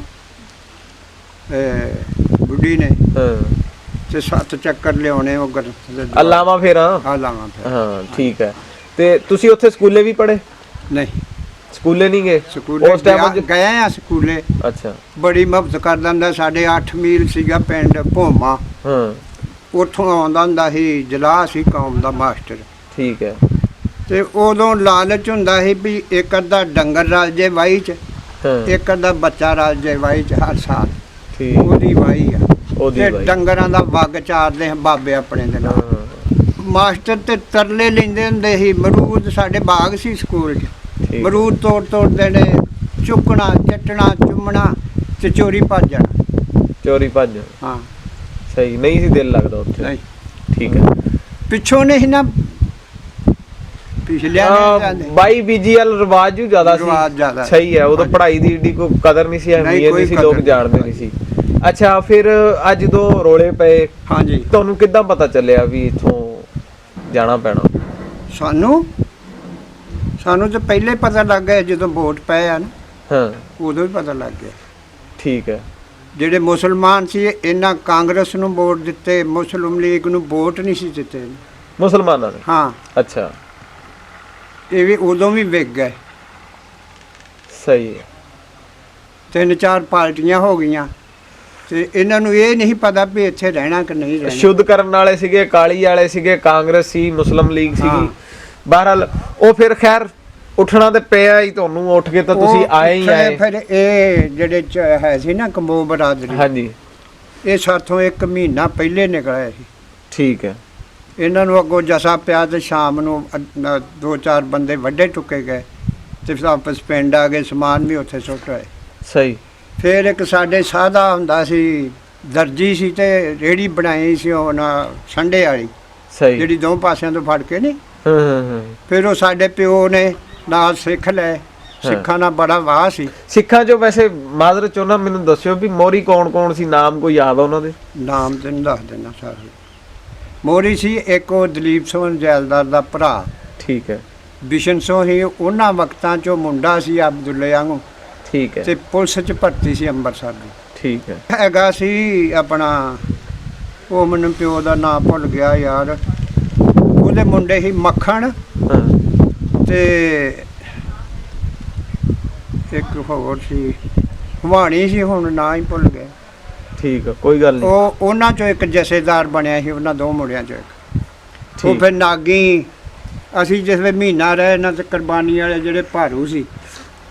ਬੁੱਢੀ ਨੇ, ਹਾਂ। ਤੇ 7 ਚੱਕਰ ਲਿਆਉਣੇ ਉਹ ਅਲਾਵਾ ਫੇਰਾ? ਲਾਵਾਂ ਫਿਰ। ਹਾਂ। ਠੀਕ ਹੈ। ਤੇ ਤੁਸੀਂ ਉੱਥੇ ਸਕੂਲੇ ਵੀ ਪੜ੍ਹੇ? ਨਹੀਂ, ਸਕੂਲੇ ਨਹੀਂ ਗਏ ਸਕੂਲੇ ਉਸ ਟਾਈਮ? ਗਏ ਆ ਸਕੂਲੇ, ਅੱਛਾ। ਬੜੀ ਮੁਹੱਬਤ ਕਰਦਾ ਹੁੰਦਾ। ਸਾਡੇ 8 ਮੀਲ ਸੀਗਾ ਪਿੰਡ ਭੋਮਾ, ਹਾਂ। ਉੱਥੋਂ ਆਉਂਦਾ ਹੁੰਦਾ ਸੀ, ਜਲਾਹ ਸੀ ਕੌਮ ਦਾ ਮਾਸਟਰ। ਠੀਕ ਹੈ। ਤੇ ਉਦੋਂ ਲਾਲਚ ਹੁੰਦਾ ਸੀ ਵੀ ਇੱਕ ਅੱਧਾ ਡੰਗਰ ਰਲ ਜੇ ਵਾਈ 'ਚ, ਹਾਂ। ਇੱਕ ਅੱਧਾ ਬੱਚਾ ਰਲ ਜੇ ਵਾਈ 'ਚ ਹਰ ਸਾਲ। ਠੀਕ। ਉਹਦੀ ਵਾਈ ਆ, ਉਹਦੀ ਤੇ ਵਾਈ। ਡੰਗਰਾਂ ਦਾ ਵੱਗ ਚਾਰਦੇ ਆ ਬਾਬੇ ਆਪਣੇ ਦੇ ਨਾਲ। ਹਾਂ। ਮਾਸਟਰ ਤੇ ਤਰਲੇ ਲੈਂਦੇ ਹੁੰਦੇ ਸੀ। ਮਰੂਦ ਸਾਡੇ ਬਾਗ ਸੀ ਸਕੂਲ 'ਚ, ਠੀਕ। ਮਰੂਦ ਤੋੜ ਦੇਣੇ, ਚੁੱਕਣਾ, ਚੱਟਣਾ, ਚੁੰਮਣਾ, ਤੇ ਚੋਰੀ ਭੱਜ ਜਾਣਾ। ਚੋਰੀ ਭੱਜ? ਹਾਂ। ਸਹੀ। ਨਹੀਂ ਸੀ ਦਿਲ ਲੱਗਦਾ ਉੱਥੇ? ਨਹੀਂ, ਠੀਕ ਹੈ। ਪਿੱਛੋਂ ਨਹੀਂ ਸੀ ਨਾ, ਪਿਛਲਿਆਂ ਨੇ ਜਾਂਦੇ। ਬਾਈ ਬੀਜੀਐਲ ਰਿਵਾਜ ਵੀ ਜ਼ਿਆਦਾ ਸੀ। ਰਿਵਾਜ ਜ਼ਿਆਦਾ। ਸਹੀ ਹੈ। ਉਦੋਂ ਹਾਂਜੀ। ਪੜ੍ਹਾਈ ਦੀ ਏਡੀ ਕੋਈ ਕਦਰ ਨਹੀਂ ਸੀ, ਅਹਿਮੀਅਤ ਕੋਈ ਨਹੀਂ ਸੀ, ਕਦਰ ਲੋਕ ਨਹੀਂ। ਜਾਣਦੇ ਨਹੀਂ ਸੀ। ਅੱਛਾ। ਫਿਰ ਅੱਜ ਜਦੋਂ ਰੋਲੇ ਪਏ, ਹਾਂਜੀ। ਤੁਹਾਨੂੰ ਕਿੱਦਾਂ ਪਤਾ ਚੱਲਿਆ ਵੀ ਇੱਥੋਂ ਜਾਣਾ ਪੈਣਾ? ਸਾਨੂੰ ਤਾਂ ਪਹਿਲੇ ਪਤਾ ਲੱਗ ਗਿਆ ਜਦੋਂ ਵੋਟ ਪਏ ਆ ਨਾ, ਹਾਂ। ਉਦੋਂ ਹੀ ਪਤਾ ਲੱਗ ਗਿਆ। ਠੀਕ ਹੈ। ਜਿਹੜੇ ਮੁਸਲਮਾਨ ਸੀ ਇਹਨਾਂ ਕਾਂਗਰਸ ਨੂੰ ਵੋਟ ਦਿੱਤੇ, ਮੁਸਲਿਮ ਲੀਗ ਨੂੰ ਵੋਟ ਨਹੀਂ ਸੀ ਦਿੱਤੇ। ਮੁਸਲਮਾਨਾਂ ਨੇ? ਹਾਂ। ਅੱਛਾ। ਇਹ ਵੀ ਉਦੋਂ ਵੀ ਵਿਕ ਗਏ। ਸਹੀ ਹੈ। 3-4 ਪਾਰਟੀਆਂ ਹੋ ਗਈਆਂ, ਤੇ ਇਹਨਾਂ ਨੂੰ ਇਹ ਨਹੀਂ ਪਤਾ ਵੀ ਇੱਥੇ ਰਹਿਣਾ ਕਿ ਨਹੀਂ ਰਹਿਣਾ। ਸ਼ੁੱਧ ਕਰਨ ਵਾਲੇ ਸੀਗੇ, ਅਕਾਲੀ ਵਾਲੇ ਸੀਗੇ, ਕਾਂਗਰਸ ਸੀ, ਮੁਸਲਿਮ ਲੀਗ ਸੀਗੀ। ਹਾਂ। ਬਹਰਹਾਲ ਉਹ ਫਿਰ ਖੈਰ ਉੱਠਣਾ ਤੇ ਪਿਆ ਹੀ ਤੁਹਾਨੂੰ, ਉੱਠ ਕੇ ਤਾਂ ਤੁਸੀਂ ਆਏ ਹੀ ਆਏ। ਫਿਰ ਇਹ ਜਿਹੜੇ ਹੈ ਸੀ ਨਾ ਕੰਬੋ ਬਰਾਦਰੀ, ਹਾਂਜੀ। ਇਹ ਸਾਥੋਂ 1 ਮਹੀਨਾ ਪਹਿਲੇ ਨਿਕਲਿਆ ਸੀ। ਠੀਕ ਹੈ। ਇਹਨਾਂ ਨੂੰ ਅੱਗੋਂ ਜਸਾ ਪਿਆ, ਤੇ ਸ਼ਾਮ ਨੂੰ 2-4 ਬੰਦੇ ਵੱਡੇ ਟੁੱਕੇ ਗਏ, ਤੇ ਵਾਪਸ ਪਿੰਡ ਆ ਗਏ, ਸਮਾਨ ਵੀ ਉੱਥੇ ਸੁੱਟ ਹੋਏ। ਸਹੀ। ਫਿਰ ਇੱਕ ਸਾਡੇ ਸਾਦਾ ਹੁੰਦਾ ਸੀ ਦਰਜੀ ਸੀ ਤੇ ਰੇੜੀ ਬਣਾਈ ਸੀ ਉਹਨਾਂ ਸੰਡੇ ਵਾਲੀ, ਸਹੀ। ਜਿਹੜੀ ਦੋ ਪਾਸਿਆਂ ਤੋਂ ਫੜ ਕੇ ਨਹੀਂ। ਹਾਂ। ਫਿਰ ਉਹ ਸਾਡੇ ਪਿਓ ਨੇ ਨਾਲ ਸਿੱਖ ਲਏ। ਸਿੱਖਾਂ ਨਾਲ ਬੜਾ ਵਾਹ ਸੀ। ਸਿੱਖਾਂ ਚੋਂ ਵੈਸੇ ਮਾਦਰ ਚੋਂ ਮੈਨੂੰ ਦੱਸਿਓ ਵੀ ਮੋਹਰੀ ਕੌਣ ਕੌਣ ਸੀ, ਨਾਮ ਕੋਈ ਯਾਦ ਆ ਉਹਨਾਂ ਦੇ? ਨਾਮ ਤੈਨੂੰ ਦੱਸ ਦੇਣਾ ਸਾਰੇ। ਮੋਹਰੀ ਸੀ ਇੱਕ ਉਹ ਦਲੀਪ ਸਿੰਘ ਜੈਲਦਾਰ ਦਾ ਭਰਾ। ਠੀਕ ਹੈ। ਬਿਸ਼ਨ ਸਿੰਘ ਸੀ, ਉਹਨਾਂ ਵਕਤਾਂ 'ਚੋਂ ਮੁੰਡਾ ਸੀ ਅਬਦੁੱਲੇ ਵਾਂਗੂ, ਠੀਕ ਹੈ। ਤੇ ਪੁਲਿਸ 'ਚ ਭਰਤੀ ਸੀ ਅੰਮ੍ਰਿਤਸਰ ਦੀ। ਠੀਕ ਹੈ। ਹੈਗਾ ਸੀ ਆਪਣਾ, ਉਹ ਮੈਨੂੰ ਪਿਓ ਦਾ ਨਾਂ ਭੁੱਲ ਗਿਆ ਯਾਰ, ਉਹਦੇ ਮੁੰਡੇ ਸੀ ਮੱਖਣ ਹਾਂ। ਤੇ ਇੱਕ ਹੋਰ ਸੀ ਹਵਾਣੀ ਸੀ, ਹੁਣ ਨਾਂ ਹੀ ਭੁੱਲ ਗਿਆ। ਠੀਕ ਆ, ਕੋਈ ਗੱਲ ਨਹੀਂ। ਉਹ ਉਹਨਾਂ 'ਚੋਂ ਇੱਕ ਜਥੇਦਾਰ ਬਣਿਆ ਸੀ, ਉਹਨਾਂ ਦੋ ਮੁੰਡਿਆਂ 'ਚੋਂ ਇੱਕ। ਉਹ ਠੀਕ। ਫਿਰ ਨਾਗੀ ਅਸੀਂ ਜਿਸ ਵੇਲੇ ਮਹੀਨਾ ਰਹੇ ਇਹਨਾਂ ਤੇ ਕੁਰਬਾਨੀ ਵਾਲੇ ਜਿਹੜੇ ਭਾਰੂ ਸੀ।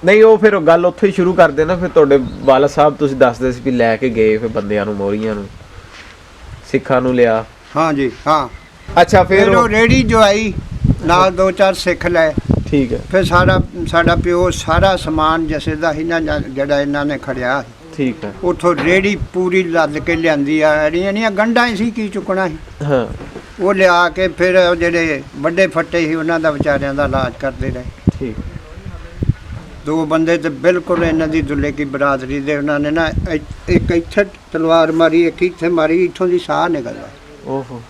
ਨਹੀਂ, ਉਹ ਫਿਰ ਗੱਲ ਉੱਥੇ ਹੀ ਸ਼ੁਰੂ ਕਰਦੇ ਨਾ। ਫਿਰ ਤੁਹਾਡੇ ਵਾਲਾ ਸਾਹਿਬ ਤੁਸੀਂ ਦੱਸਦੇ ਸੀ ਵੀ ਲੈ ਕੇ ਗਏ ਫਿਰ ਬੰਦਿਆਂ ਨੂੰ, ਮੋਹਰੀਆਂ ਨੂੰ, ਸਿੱਖਾਂ ਨੂੰ ਲਿਆ। ਹਾਂਜੀ ਹਾਂ। ਅੱਛਾ, ਫਿਰ ਫਿਰ ਉਹ ਰੇੜੀ ਜੋ ਆਈ ਨਾਲ ਦੋ ਚਾਰ ਸਿੱਖ ਲਏ। ਠੀਕ ਹੈ। ਫਿਰ ਸਾਡਾ ਪਿਓ ਸਾਰਾ ਸਮਾਨ ਜਸੇ ਦਾ ਹੀ ਨਾ ਜਿਹੜਾ ਇਹਨਾਂ ਨੇ ਖੜਿਆ, ਠੀਕ ਹੈ। ਉੱਥੋਂ ਰੇੜੀ ਪੂਰੀ ਲੱਦ ਕੇ ਲਿਆਂਦੀ ਆ। ਇਹਨੀਆਂ ਗੰਢਾਂ ਹੀ ਸੀ, ਕੀ ਚੁੱਕਣਾ ਸੀ। ਹਾਂ। ਉਹ ਲਿਆ ਕੇ ਫਿਰ ਉਹ ਜਿਹੜੇ ਵੱਡੇ ਫੱਟੇ ਸੀ ਉਹਨਾਂ ਦਾ ਵਿਚਾਰਿਆਂ ਦਾ ਇਲਾਜ ਕਰਦੇ ਰਹੇ। ਠੀਕ। ਦੋ ਬੰਦੇ ਤੇ ਬਿਲਕੁਲ ਇਹਨਾਂ ਦੀ ਦੁੱਲੇ ਕੀ ਬਰਾਦਰੀ ਦੇ, ਉਹਨਾਂ ਨੇ ਨਾ ਇੱਕ ਇੱਥੇ ਤਲਵਾਰ ਮਾਰੀ, ਇੱਕ ਇੱਥੇ ਮਾਰੀ, ਇੱਥੋਂ ਦੀ ਸਾਹ ਨਿਕਲਦਾ। ਓਹੋ।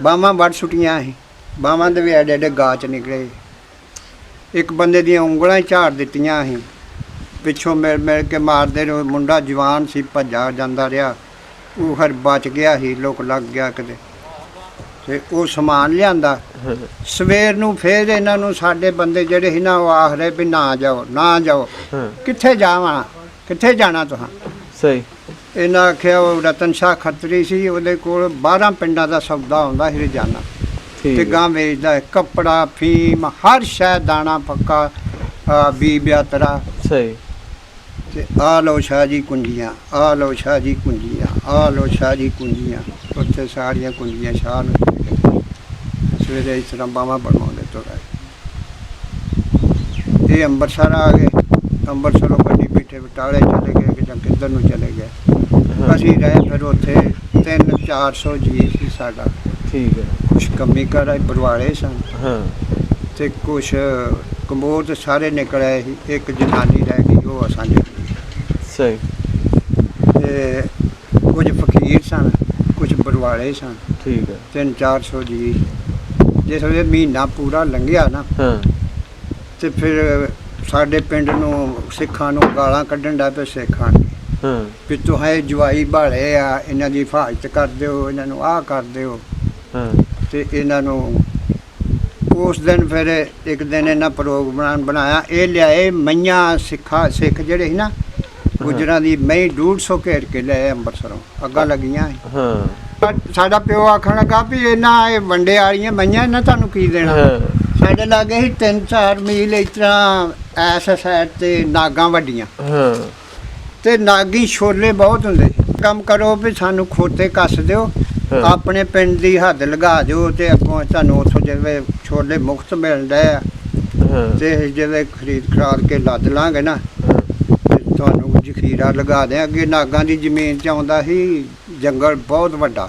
ਬਾਹਾਂ ਵੱਢ ਸੁੱਟੀਆਂ ਸੀ, ਬਾਹਾਂ ਦੇ ਵੀ ਐਡੇ ਐਡੇ ਗਾਚ ਨਿਕਲੇ। ਇੱਕ ਬੰਦੇ ਦੀਆਂ ਉਂਗਲਾਂ ਹੀ ਝਾੜ ਦਿੱਤੀਆਂ ਸੀ, ਪਿੱਛੋਂ ਮਿਲ ਕੇ ਮਾਰਦੇ ਰਹੇ। ਮੁੰਡਾ ਜਵਾਨ ਸੀ, ਭੱਜਾ ਜਾਂਦਾ ਰਿਹਾ, ਉਹ ਹਰ ਬਚ ਗਿਆ ਸੀ, ਲੋਕ ਲੱਗ ਗਿਆ ਕਿਤੇ। ਤੇ ਉਹ ਸਮਾਨ ਲਿਆਂਦਾ। ਸਵੇਰ ਨੂੰ ਫਿਰ ਇਹਨਾਂ ਨੂੰ ਸਾਡੇ ਬੰਦੇ ਜਿਹੜੇ ਸੀ ਨਾ, ਉਹ ਆਖ ਰਹੇ ਵੀ ਨਾ ਜਾਓ ਨਾ ਜਾਓ। ਕਿੱਥੇ ਜਾਵਾਂ, ਕਿੱਥੇ ਜਾਣਾ ਤੁਹਾਂ? ਸਹੀ। ਇਹਨਾਂ ਆਖਿਆ, ਉਹ ਰਤਨ ਸ਼ਾਹ ਖੱਤਰੀ ਸੀ, ਉਹਦੇ ਕੋਲ 12 ਪਿੰਡਾਂ ਦਾ ਸੌਦਾ ਆਉਂਦਾ ਸੀ ਰੋਜ਼ਾਨਾ, ਤੇ ਗਾਂ ਵੇਚਦਾ ਹੈ, ਕੱਪੜਾ, ਫੀਮ, ਹਰ ਸ਼ੈ, ਦਾਣਾ ਪੱਕਾ, ਬੀ ਬਿਆਤਰਾ। ਸਹੀ। ਤੇ ਆ ਲਓ ਸ਼ਾਹ ਜੀ ਕੁੰਜੀਆਂ, ਆ ਲਓ ਸ਼ਾਹ ਜੀ ਕੁੰਜੀਆਂ, ਆ ਲਓ ਸ਼ਾਹ ਜੀ ਕੁੰਜੀਆਂ। ਉੱਥੇ ਸਾਰੀਆਂ ਕੁੰਜੀਆਂ ਸ਼ਾਹ ਨੂੰ ਸਵੇਰੇ ਇਸ ਤਰ੍ਹਾਂ ਬਾਹਾਂ ਬਣਵਾਉਂਦੇ ਤੁਰ ਆਏ। ਇਹ ਅੰਮ੍ਰਿਤਸਰ ਆ ਗਏ। ਅੰਮ੍ਰਿਤਸਰੋਂ ਗੱਡੀ ਬੈਠੇ ਬਟਾਲੇ ਚਲੇ ਗਏ ਕਿ ਜਾਂ ਕਿੱਧਰ ਨੂੰ ਚਲੇ ਗਏ। ਅਸੀਂ ਰਹੇ ਫਿਰ ਉੱਥੇ 300-400 ਜੀ ਸੀ ਸਾਡਾ। ਠੀਕ ਹੈ। ਕੁਛ ਕਮੀ ਕਰ ਬਰਵਾਲੇ ਸਨ, ਹਾਂ। ਤੇ ਕੁਛ ਕੰਬੋਰ ਤੇ ਸਾਰੇ ਨਿਕਲ ਆਏ ਸੀ। ਇੱਕ ਜਨਾਨੀ ਰਹਿ ਗਈ, ਉਹ ਅਸਾਂ ਜਿਹੜੀ। ਸਹੀ। ਤੇ ਕੁਝ ਫਕੀਰ ਸਨ, ਕੁਝ ਬਰਵਾਲੇ ਸਨ। ਠੀਕ ਹੈ। 300-400 ਜੀ। ਜਿਸ ਵੇਲੇ ਮਹੀਨਾ ਪੂਰਾ ਲੰਘਿਆ ਨਾ, ਹਾਂ। ਤੇ ਫਿਰ ਸਾਡੇ ਪਿੰਡ ਨੂੰ ਸਿੱਖਾਂ ਨੂੰ ਗਾਲਾਂ ਕੱਢਣ ਦਾ ਪਏ ਸਿੱਖਾਂ ਹਾਂ। ਵੀ ਤੁਸੀਂ ਜਵਾਈ ਭਾਲੇ ਆ, ਇਹਨਾਂ ਦੀ ਹਿਫਾਜ਼ਤ ਕਰ ਦਿਓ, ਇਹਨਾਂ ਨੂੰ ਆਹ ਕਰ ਦਿਓ। ਹਾਂ। ਤੇ ਇਹਨਾਂ ਨੂੰ ਉਸ ਦਿਨ ਫਿਰ ਇੱਕ ਦਿਨ ਇਹਨਾਂ ਪ੍ਰੋਗਰਾਮ ਬਣਾਇਆ। ਇਹ ਲਿਆਏ ਮਈਆਂ, ਸਿੱਖ ਜਿਹੜੇ ਸੀ ਨਾ ਗੁੱਜਰਾਂ ਦੀ ਮਈ 150 ਘੇਰ ਕੇ ਲਿਆਏ ਅੰਮ੍ਰਿਤਸਰੋਂ, ਅੱਗਾਂ ਲੱਗੀਆਂ ਸੀ। ਹਾਂ। ਸਾਡਾ ਪਿਓ ਆਖਣ ਲੱਗਾ ਵੀ ਇਹ ਵੰਡੇ ਵਾਲੀਆਂ ਮਈਆਂ, ਇਹਨਾਂ ਤੁਹਾਨੂੰ ਕੀ ਦੇਣਾ। ਸਾਡੇ ਲਾਗੇ ਸੀ 3-4 ਮੀਲ ਇਸ ਤਰ੍ਹਾਂ ਐਸ ਸਾਈਡ ਤੇ ਨਾਗਾਂ ਵੱਡੀਆਂ। ਹਾਂ। ਤੇ ਨਾਗੀ ਛੋਲੇ ਬਹੁਤ ਹੁੰਦੇ ਸੀ। ਕੰਮ ਕਰੋ ਵੀ ਸਾਨੂੰ ਖੋਤੇ ਕੱਸ ਦਿਓ, ਆਪਣੇ ਪਿੰਡ ਦੀ ਹੱਦ ਲਗਾ ਦਿਓ, ਤੇ ਅੱਗੋਂ ਤੁਹਾਨੂੰ ਉੱਥੋਂ ਜਿਵੇਂ ਛੋਲੇ ਮੁਫਤ ਮਿਲ ਰਹੇ ਆ, ਤੇ ਜਿਵੇਂ ਖਰੀਦ ਖਰਾਦ ਕੇ ਲੱਦ ਲਾਂਗੇ ਨਾ, ਤੇ ਤੁਹਾਨੂੰ ਜ਼ਖੀਰਾ ਲਗਾ ਦੇ। ਅੱਗੇ ਨਾਗਾਂ ਦੀ ਜ਼ਮੀਨ 'ਚ ਆਉਂਦਾ ਸੀ ਜੰਗਲ ਬਹੁਤ ਵੱਡਾ।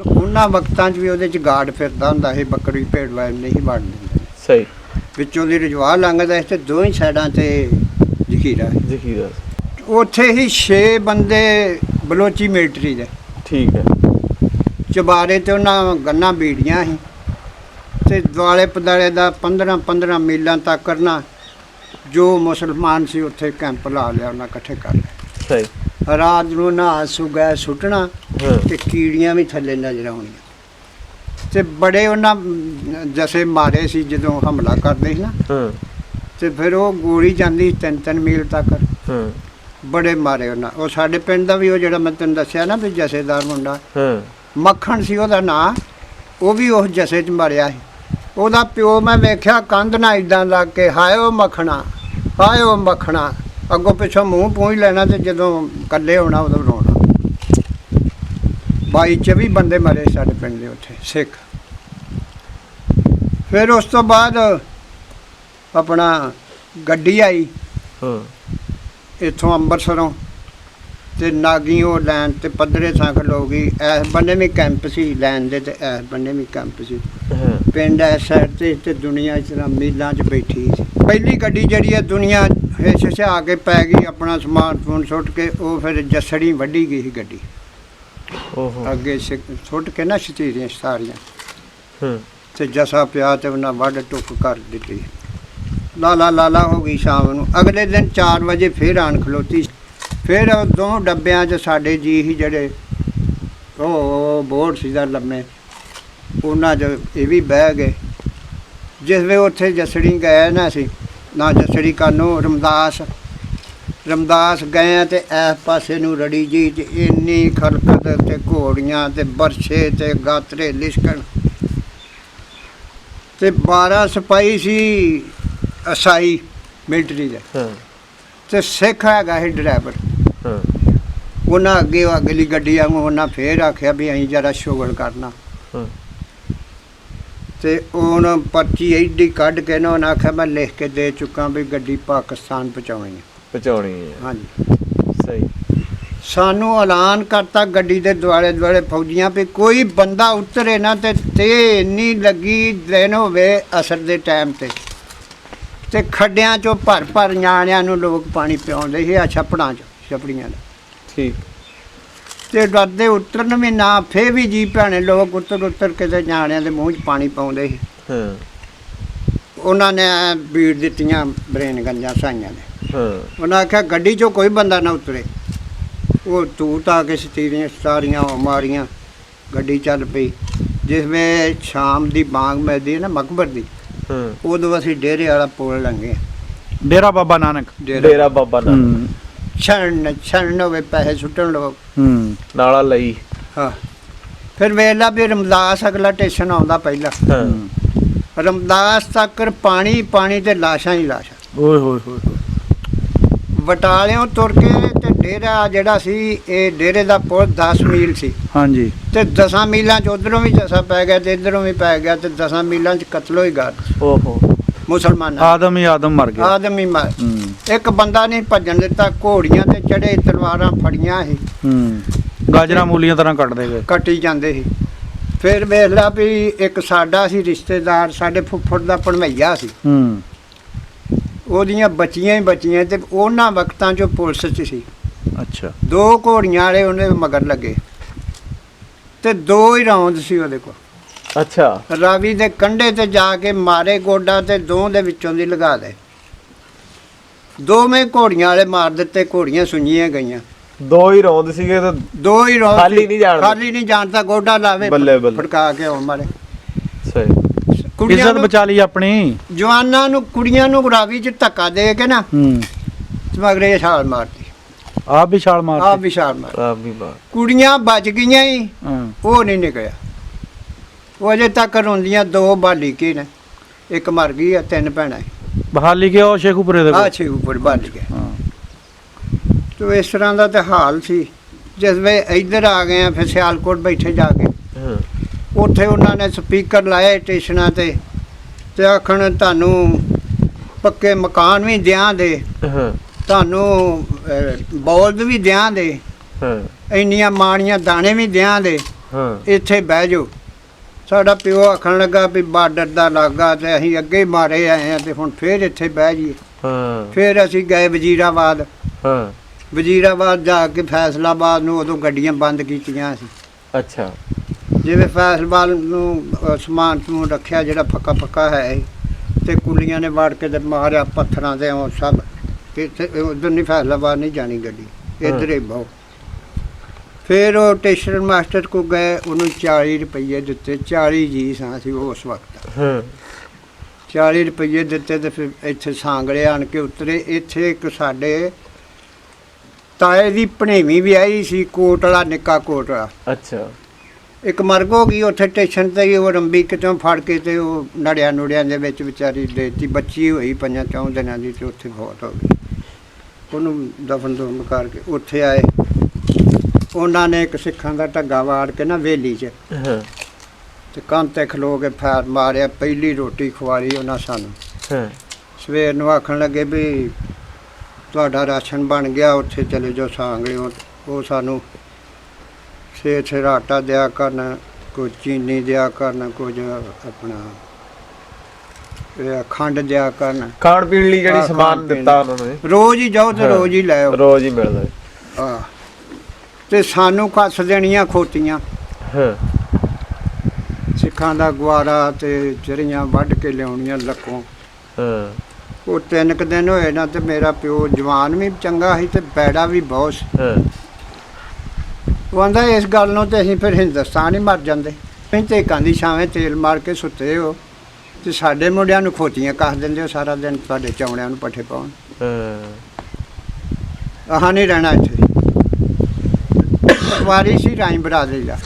ਉਹਨਾਂ ਵਕਤਾਂ 'ਚ ਵੀ ਉਹਦੇ 'ਚ ਗਾਰਡ ਫਿਰਦਾ ਹੁੰਦਾ ਸੀ, ਬੱਕਰੀ ਭੇਡ ਵਾਲੇ ਨਹੀਂ ਵੜ ਦਿੰਦੇ। ਸਹੀ। ਵਿੱਚੋਂ ਦੀ ਰਜਵਾਹ ਲੰਘਦਾ ਸੀ, ਤੇ ਦੋਵੇਂ ਸਾਈਡਾਂ ਤੇ ਜ਼ਖੀਰਾ। ਉੱਥੇ ਹੀ 6 ਬੰਦੇ ਬਲੋਚੀ ਮਿਲਟਰੀ ਦੇ। ਠੀਕ ਹੈ। ਚੁਬਾਰੇ ਤੇ ਉਹਨਾਂ ਗੰਨਾਂ ਬੀੜੀਆਂ ਸੀ, ਤੇ ਦੁਆਲੇ ਪਦਾਲੇ ਦਾ 15-15 ਮੀਲਾਂ ਤੱਕ ਕਰਨਾ। ਜੋ ਮੁਸਲਮਾਨ ਸੀ ਉੱਥੇ ਕੈਂਪ ਲਾ ਲਿਆ, ਉਹਨਾਂ ਇਕੱਠੇ ਕਰ ਲਿਆ। ਸਹੀ। ਰਾਤ ਨੂੰ ਨਹਾ ਸੁਗਾ ਸੁੱਟਣਾ, ਤੇ ਕੀੜੀਆਂ ਵੀ ਥੱਲੇ ਨਜ਼ਰ ਆਉਣੀਆਂ। ਤੇ ਬੜੇ ਉਹਨਾਂ ਜਸੇ ਮਾਰੇ ਸੀ ਜਦੋਂ ਹਮਲਾ ਕਰਦੇ ਸੀ ਨਾ, ਤੇ ਫਿਰ ਉਹ ਗੋਲੀ ਜਾਂਦੀ 3-3 ਮੀਲ ਤੱਕ। ਬੜੇ ਮਾਰੇ ਉਹਨਾਂ। ਉਹ ਸਾਡੇ ਪਿੰਡ ਦਾ ਵੀ ਉਹ ਜਿਹੜਾ ਮੈਂ ਤੈਨੂੰ ਦੱਸਿਆ ਨਾ ਵੀ ਜਥੇਦਾਰ ਮੁੰਡਾ ਮੱਖਣ ਸੀ ਉਹਦਾ ਨਾਂ, ਉਹ ਵੀ ਉਸ ਜਥੇ 'ਚ ਮਰਿਆ ਸੀ। ਉਹਦਾ ਪਿਓ ਮੈਂ ਵੇਖਿਆ ਕੰਧ ਨਾਲ ਇੱਦਾਂ ਲੱਗ ਕੇ, ਹਾਏ ਉਹ ਮੱਖਣਾ, ਹਾਏ ਉਹ ਮੱਖਣਾ, ਅੱਗੋਂ ਪਿੱਛੋਂ ਮੂੰਹ ਪੂੰਝ ਲੈਣਾ, ਤੇ ਜਦੋਂ ਇਕੱਲੇ ਹੋਣਾ ਉਦੋਂ ਰੋਣਾ। 22-24 ਬੰਦੇ ਮਰੇ ਸਾਡੇ ਪਿੰਡ ਦੇ ਉੱਥੇ ਸਿੱਖ। ਫਿਰ ਉਸ ਤੋਂ ਬਾਅਦ ਆਪਣਾ ਗੱਡੀ ਆਈ ਇੱਥੋਂ ਅੰਮ੍ਰਿਤਸਰੋਂ, ਤੇ ਨਾਗੀ ਉਹ ਲੈਣ ਤੇ ਪੱਧਰੇ ਥਾਂ ਖਲੋ ਗਈ। ਇਸ ਬੰਨੇ ਵੀ ਕੈਂਪ ਸੀ ਲੈਣ ਦੇ, ਤੇ ਇਸ ਬੰਨੇ ਵੀ ਕੈਂਪ ਸੀ। ਹਾਂ ਪਿੰਡ ਇਸ ਸਾਈਡ ਤੇ ਦੁਨੀਆ ਇਸ ਤਰ੍ਹਾਂ ਮੀਲਾਂ 'ਚ ਬੈਠੀ ਸੀ। ਪਹਿਲੀ ਗੱਡੀ ਜਿਹੜੀ ਹੈ ਦੁਨੀਆ ਛਛਾ ਕੇ ਪੈ ਗਈ, ਆਪਣਾ ਸਮਾਰਟਫੋਨ ਸੁੱਟ ਕੇ। ਉਹ ਫਿਰ ਜੱਸੜੀ ਵੱਢੀ ਗਈ ਸੀ ਗੱਡੀ ਓਹੋ ਅੱਗੇ ਸੁੱਟ ਕੇ ਨਾ ਸ਼ਤੀਰੀਆਂ ਸਾਰੀਆਂ, ਹਾਂ ਤੇ ਜੱਸਾ ਪਿਆ ਤੇ ਉਹਨਾਂ ਵੱਢ ਟੁੱਕ ਕਰ ਦਿੱਤੀ। ਲਾਲਾ ਹੋ ਗਈ ਸ਼ਾਮ ਨੂੰ। ਅਗਲੇ ਦਿਨ 4 ਵਜੇ ਫਿਰ ਆਣ ਖਲੋਤੀ। ਫਿਰ ਉਹ 2 ਡੱਬਿਆਂ 'ਚ ਸਾਡੇ ਜੀ ਸੀ ਜਿਹੜੇ ਉਹ ਬੋਰਡ ਸੀਗਾ ਲੰਮੇ, ਉਹਨਾਂ 'ਚ ਇਹ ਵੀ ਬਹਿ ਗਏ। ਜਿਸ ਵੇ ਉੱਥੇ ਜਸੜੀ ਗਏ ਨਾ ਅਸੀਂ, ਨਾ ਜਸੜੀ ਕਾਨੂੰ ਰਮਦਾਸ ਗਏ ਆ, ਤੇ ਇਸ ਪਾਸੇ ਨੂੰ ਰੜੀ ਜੀ 'ਚ ਇੰਨੀ ਖਲਕਤ ਤੇ ਘੋੜੀਆਂ ਤੇ ਬਰਛੇ ਤੇ ਗਾਤਰੇ ਲਿਸ਼ਕਣ, ਤੇ 12 ਸਿਪਾਹੀ ਸੀ ਅਸਾਈ ਮਿਲਟਰੀ ਦੇ, ਹਾਂ ਤੇ ਸਿੱਖ ਹੈਗਾ ਸੀ ਡਰਾਈਵਰ। ਹਾਂ ਉਹਨਾਂ ਅੱਗੇ ਉਹ ਅਗਲੀ ਗੱਡੀ ਵਾਂਗੂ ਉਹਨਾਂ ਫੇਰ ਆਖਿਆ ਵੀ ਅਸੀਂ ਜਰਾ ਸ਼ੁਗਲ ਕਰਨਾ। ਹਾਂ ਤੇ ਉਹਨਾਂ ਪਰਚੀ ਐਡੀ ਕੱਢ ਕੇ ਨਾ ਉਹਨਾਂ ਆਖਿਆ ਮੈਂ ਲਿਖ ਕੇ ਦੇ ਚੁੱਕਾ ਵੀ ਗੱਡੀ ਪਾਕਿਸਤਾਨ ਪਹੁੰਚਾਉਣੀ ਹੈ। ਪਹੁੰਚਾਉਣੀ ਹੈ। ਹਾਂਜੀ, ਸਹੀ। ਸਾਨੂੰ ਐਲਾਨ ਕਰਤਾ ਗੱਡੀ ਦੇ ਦੁਆਲੇ ਫੌਜੀਆਂ ਵੀ ਕੋਈ ਬੰਦਾ ਉਤਰੇ ਨਾ। ਤੇ ਇੰਨੀ ਲੱਗੀ ਦਿਨ ਹੋਵੇ ਅਸਰ ਦੇ ਟਾਈਮ ਤੇ ਖੱਡਿਆਂ 'ਚੋਂ ਭਰ ਨਿਆਣਿਆਂ ਨੂੰ ਲੋਕ ਪਾਣੀ ਪਿਆਉਂਦੇ ਸੀ ਆ ਛੱਪੜੀਆਂ 'ਚ। ਠੀਕ। ਤੇ ਡਰਦੇ ਉਤਰਨ ਵੀ ਨਾ, ਫੇਰ ਵੀ ਜੀ ਭੈਣੇ ਲੋਕ ਉੱਤਰ ਕੇ ਤੇ ਨਿਆਣਿਆਂ ਦੇ ਮੂੰਹ 'ਚ ਪਾਣੀ ਪਾਉਂਦੇ ਸੀ। ਹਾਂ ਉਹਨਾਂ ਨੇ ਬੀੜ ਦਿੱਤੀਆਂ ਬਰੇਨ ਗੰਜਾਂ ਸਾਈਆਂ ਨੇ। ਹਾਂ ਉਹਨਾਂ ਆਖਿਆ ਗੱਡੀ 'ਚੋਂ ਕੋਈ ਬੰਦਾ ਨਾ ਉਤਰੇ। ਉਹ ਤੂਤ ਆ ਕੇ ਸਤੀਰੀਆਂ ਸਾਰੀਆਂ ਮਾਰੀਆਂ, ਗੱਡੀ ਚੱਲ ਪਈ। ਜਿਸ ਵੇ ਸ਼ਾਮ ਦੀ ਬਾਂਗ ਮਿਲਦੀ ਹੈ ਨਾ ਮਕਬਰ ਦੀ, ਹਾਂ ਉਦੋਂ ਅਸੀਂ ਡੇਰੇ ਵਾਲਾ ਪੁਲ ਲੰਘੇ। ਡੇਰਾ ਬਾਬਾ ਨਾਨਕ। ਡੇਰਾ ਬਾਬਾ ਨਾਨਕ। ਛਣ ਹੋਵੇ ਪੈਸੇ ਸੁੱਟਣ ਲੋਕ। ਨਾਲਾ ਲਈ। ਹਾਂ, ਫਿਰ ਵੇਲਾ ਵੀ ਰਮਦਾਸ ਅਗਲਾ ਸਟੇਸ਼ਨ ਆਉਂਦਾ ਪਹਿਲਾਂ। ਹਾਂ ਰਮਦਾਸ ਤੱਕ ਪਾਣੀ ਤੇ ਲਾਸ਼ਾਂ ਹੀ ਲਾਸ਼ਾਂ। ਓਏ ਹੋਏ ਹੋਏ। ਬਟਾਲਿਓਂ ਤੁਰ ਕੇ ਤੇ ਡੇਰਾ ਜਿਹੜਾ ਸੀ, ਇਹ ਡੇਰੇ ਦਾ ਪੁਲ 10 ਮੀਲ ਸੀ। ਹਾਂਜੀ। ਤੇ 10 ਮੀਲਾਂ 'ਚ ਉਧਰੋਂ ਵੀ ਜੱਸਾ ਪੈ ਗਿਆ ਤੇ ਇਧਰੋਂ ਵੀ ਪੈ ਗਿਆ, ਤੇ 10 ਮੀਲਾਂ 'ਚ ਕਤਲੋ ਹੀ ਗਾ ਓਹੋ ਮੁਸਲਮਾਨਾਂ। ਆਦਮ ਮਰ ਗਿਆ। ਆਦਮੀ ਮਰ। ਇੱਕ ਬੰਦਾ ਨਹੀਂ ਭੱਜਣ ਦਿੱਤਾ। ਘੋੜੀਆਂ ਤੇ ਚੜੇ, ਤਲਵਾਰਾਂ ਫੜੀਆਂ ਸੀ। ਗਾਜਰਾਂ ਮੂਲੀਆਂ ਤਰ੍ਹਾਂ ਕੱਟਦੇ ਗਏ, ਕੱਟੀ ਜਾਂਦੇ ਸੀ। ਫਿਰ ਵੇਖ ਲਾ ਵੀ ਇੱਕ ਸਾਡਾ ਸੀ ਰਿਸ਼ਤੇਦਾਰ, ਸਾਡੇ ਫੁੱਫੜ ਦਾ ਭਣਵਈਆ ਸੀ। ਉਹਦੀਆਂ ਬੱਚੀਆਂ ਹੀ ਬੱਚੀਆਂ, ਤੇ ਉਹਨਾਂ ਵਕਤਾਂ 'ਚੋਂ ਪੁਲਿਸ 'ਚ ਸੀ। ਅੱਛਾ। 2 ਘੋੜੀਆਂ ਵਾਲੇ ਉਹਨੇ ਮਗਰ ਲੱਗੇ, ਤੇ 2 ਹੀ ਰੌਂਦ ਸੀ ਉਹਦੇ ਕੋਲ। ਅੱਛਾ। ਰਾਵੀ ਦੇ ਕੰਢੇ ਤੇ ਜਾ ਕੇ ਮਾਰੇ ਗੋਡਾ, ਤੇ 2 ਦੇ ਵਿੱਚੋਂ ਦੀ ਲਗਾ ਦੇ। 2ਵੇਂ ਘੋੜੀਆਂ ਵਾਲੇ ਮਾਰ ਦਿੱਤੇ, ਘੋੜੀਆਂ ਸੁੰਜੀਆਂ ਗਈਆਂ। 2 ਹੀ ਰੌਂਦ ਸੀਗੇ ਤੇ 2 ਹੀ ਰੌਂਦ। ਖਾਲੀ ਨਹੀਂ ਜਾਣਦਾ ਗੋਡਾ ਲਾਵੇ ਬੱਲੇ ਫੜਕਾ ਕੇ ਆਉਣ ਮਾਰੇ। ਸਹੀ। ਕੁੜੀਆਂ ਇੱਜ਼ਤ ਨੂੰ ਬਚਾ ਲਈ ਆਪਣੀ। ਜਵਾਨਾਂ ਨੂੰ, ਕੁੜੀਆਂ ਨੂੰ ਰਾਵੀ 'ਚ ਧੱਕਾ ਦੇ ਕੇ ਨਾ ਮਗਰੇ ਛਾਲ ਮਾਰਤੀ। ਆਪ ਵੀ ਛਾਲ ਮਾਰ। ਆਪ ਵੀ ਛਾਲ ਮਾਰ। ਆਪ ਵੀ ਬਾਹਰ। ਕੁੜੀਆਂ ਬਚ ਗਈਆਂ ਹੀ, ਉਹ ਨਹੀਂ ਨਿਕਲਿਆ। ਉਹ ਅਜੇ ਤੱਕ ਰੋਂਦੀਆਂ। 2 ਬਾਲੀ ਕੀ ਨੇ, ਇੱਕ ਮਰ ਗਈ ਆ, 3 ਭੈਣਾਂ। ਬਹਾਲੀ ਕੇ ਉਹ ਸ਼ੇਖੂਪੁਰੇ ਦੇ ਕੋਲ। ਉੱਪਰ ਬਾਲੀ ਕੇ। ਤੋ ਇਸ ਤਰ੍ਹਾਂ ਦਾ ਤੇ ਹਾਲ ਸੀ। ਜਿਸ ਵੇ ਇੱਧਰ ਆ ਗਏ ਆ, ਫਿਰ ਸਿਆਲਕੋਟ ਬੈਠੇ ਜਾ ਕੇ। ਉੱਥੇ ਉਹਨਾਂ ਨੇ ਸਪੀਕਰ ਲਾਏ ਸਟੇਸ਼ਨਾਂ ਤੇ ਆਖਣ ਤੁਹਾਨੂੰ ਪੱਕੇ ਮਕਾਨ ਵੀ ਦਿਆਂ ਦੇ, ਤੁਹਾਨੂੰ ਬੌਲਦ ਵੀ ਦਿਆਂ ਦੇ, ਇੰਨੀਆਂ ਮਾਣੀਆਂ ਦਾਣੇ ਵੀ ਦਿਆਂ ਦੇ, ਇੱਥੇ ਬਹਿ ਜਾਓ। ਸਾਡਾ ਪਿਓ ਆਖਣ ਲੱਗਾ ਵੀ ਬਾਰਡਰ ਦਾ ਲਾਗਾ, ਤੇ ਅਸੀਂ ਅੱਗੇ ਮਾਰੇ ਆਏ ਆ, ਤੇ ਹੁਣ ਫੇਰ ਇੱਥੇ ਬਹਿ ਜਾਈਏ। ਫਿਰ ਅਸੀਂ ਗਏ ਵਜ਼ੀਰਾਬਾਦ ਜਾ ਕੇ ਫੈਸਲਾਬਾਦ ਨੂੰ। ਉਦੋਂ ਗੱਡੀਆਂ ਬੰਦ ਕੀਤੀਆਂ ਸੀ। ਅੱਛਾ। ਜਿਵੇਂ ਫੈਸਲਾਬਾਦ ਨੂੰ ਸਮਾਨ ਸਮੂਨ ਰੱਖਿਆ ਜਿਹੜਾ ਫੱਕਾ ਹੈ, ਤੇ ਕੁੱਲੀਆਂ ਨੇ ਵੜ ਕੇ ਤੇ ਮਾਰਿਆ ਪੱਥਰਾਂ ਤੇ। ਉਹ ਸਭ ਇੱਥੇ ਉਧਰ ਨਹੀਂ, ਫੈਸਲਾਬਾਦ ਨਹੀਂ ਜਾਣੀ ਗੱਡੀ, ਇੱਧਰ ਹੀ ਬਹੁ। ਫਿਰ ਉਹ ਸਟੇਸ਼ਨ ਮਾਸਟਰ ਕੋਲ ਗਏ, ਉਹਨੂੰ 40 ਰੁਪਈਏ ਦਿੱਤੇ। 40 ਜੀ ਸਾਂ ਸੀ ਉਸ ਵਕਤ। 40 ਰੁਪਈਏ ਦਿੱਤੇ, ਤੇ ਫਿਰ ਇੱਥੇ ਸਾਂਗਲੇ ਆਣ ਕੇ ਉਤਰੇ। ਇੱਥੇ ਇੱਕ ਸਾਡੇ ਤਾਏ ਦੀ ਭਣੇਵੀਂ ਵੀ ਆਈ ਸੀ, ਕੋਟ ਵਾਲਾ, ਨਿੱਕਾ ਕੋਟ ਵਾਲਾ। ਅੱਛਾ। ਇੱਕ ਮਰਗ ਹੋ ਗਈ ਉੱਥੇ ਸਟੇਸ਼ਨ ਤੇ ਹੀ। ਉਹ ਰੰਬੀ ਕਿਤੋਂ ਫੜ ਕੇ ਤੇ ਉਹ ਨੜਿਆਂ ਦੇ ਵਿੱਚ ਵਿਚਾਰੀ ਦੇਤੀ। ਬੱਚੀ ਹੋਈ 5-4 ਦਿਨਾਂ ਦੀ, ਤੇ ਉੱਥੇ ਬਹੁਤ ਹੋ ਗਈ। ਉਹਨੂੰ ਦਫਨ ਕਰਕੇ ਉੱਥੇ ਆਏ। ਉਹਨਾਂ ਨੇ ਇੱਕ ਸਿੱਖਾਂ ਦਾ ਢੱਗਾ ਵਾੜ ਕੇ ਨਾ ਵੇਲੀ 'ਚ, ਤੇ ਕੰਨ ਤੇ ਖਲੋ ਕੇ ਫੈਰ ਮਾਰਿਆ। ਪਹਿਲੀ ਰੋਟੀ ਖਵਾਈ ਉਹਨਾਂ ਸਾਨੂੰ। ਸਵੇਰ ਨੂੰ ਆਖਣ ਲੱਗੇ ਵੀ ਤੁਹਾਡਾ ਰਾਸ਼ਨ ਬਣ ਗਿਆ, ਉੱਥੇ ਚਲੇ ਜਾਓ ਸਾਂਗਲਿਓ, ਉਹ ਸਾਨੂੰ ਸੇਠ ਆਟਾ ਦਿਆ ਕਰਨ, ਕੁਝ ਚੀਨੀ ਦਿਆ ਕਰਨ, ਕੁਝ ਆਪਣਾ ਇਹ ਖੰਡ ਦਿਆ ਕਰਨ। ਖਾਣ ਪੀਣ ਲਈ ਜਿਹੜੀ ਹਾਂ, ਸਮਾਨ ਖਾਣ ਪੀਣ। ਦਿੱਤਾ ਉਹਨਾਂ ਨੇ ਰੋਜ਼ ਹੀ ਜਾਓ ਤੇ ਹਾਂ। ਰੋਜ਼ ਹੀ ਲੈ ਆਓ। ਰੋਜ਼ ਹੀ ਮਿਲਦਾ ਹਾਂ ਤੇ ਸਾਨੂੰ ਕੱਸ ਦੇਣੀਆਂ ਖੋਤੀਆਂ, ਹਾਂ ਸਿੱਖਾਂ ਦਾ ਗੁਆਰਾ ਤੇ ਜਰੀਆਂ ਵੱਢ ਕੇ ਲਿਆਉਣੀਆਂ ਲੱਕੋਂ। ਹਾਂ ਉਹ 3 ਕੁ ਦਿਨ ਹੋਏ ਨਾ ਤੇ ਮੇਰਾ ਪਿਓ ਜਵਾਨ ਵੀ ਚੰਗਾ ਸੀ ਤੇ ਬੈੜਾ ਵੀ ਬਹੁਤ ਸੀ। ਹਾਂ ਉਹ ਆਂਦਾ ਇਸ ਗੱਲ ਨੂੰ ਤੇ ਅਸੀਂ ਫਿਰ ਹਿੰਦੁਸਤਾਨ ਹੀ ਮਰ ਜਾਂਦੇ। ਅਸੀਂ ਤੇ ਦੀ ਛਾਵੇਂ ਤੇਲ ਮਾਰ ਕੇ ਸੁੱਤੇ ਹੋ ਤੇ ਸਾਡੇ ਮੁੰਡਿਆਂ ਨੂੰ ਖੋਤੀਆਂ ਕੱਸ ਦਿੰਦੇ ਹੋ ਸਾਰਾ ਦਿਨ, ਤੁਹਾਡੇ ਚੌਣਿਆਂ ਨੂੰ ਪੱਠੇ ਪਾਉਣ। ਹਾਂ ਆਹ ਨਹੀਂ ਰਹਿਣਾ ਇੱਥੇ। ਵਾਰੀ ਸੀ ਰਾਈ ਬਰਾਦਰੀ ਦਾ,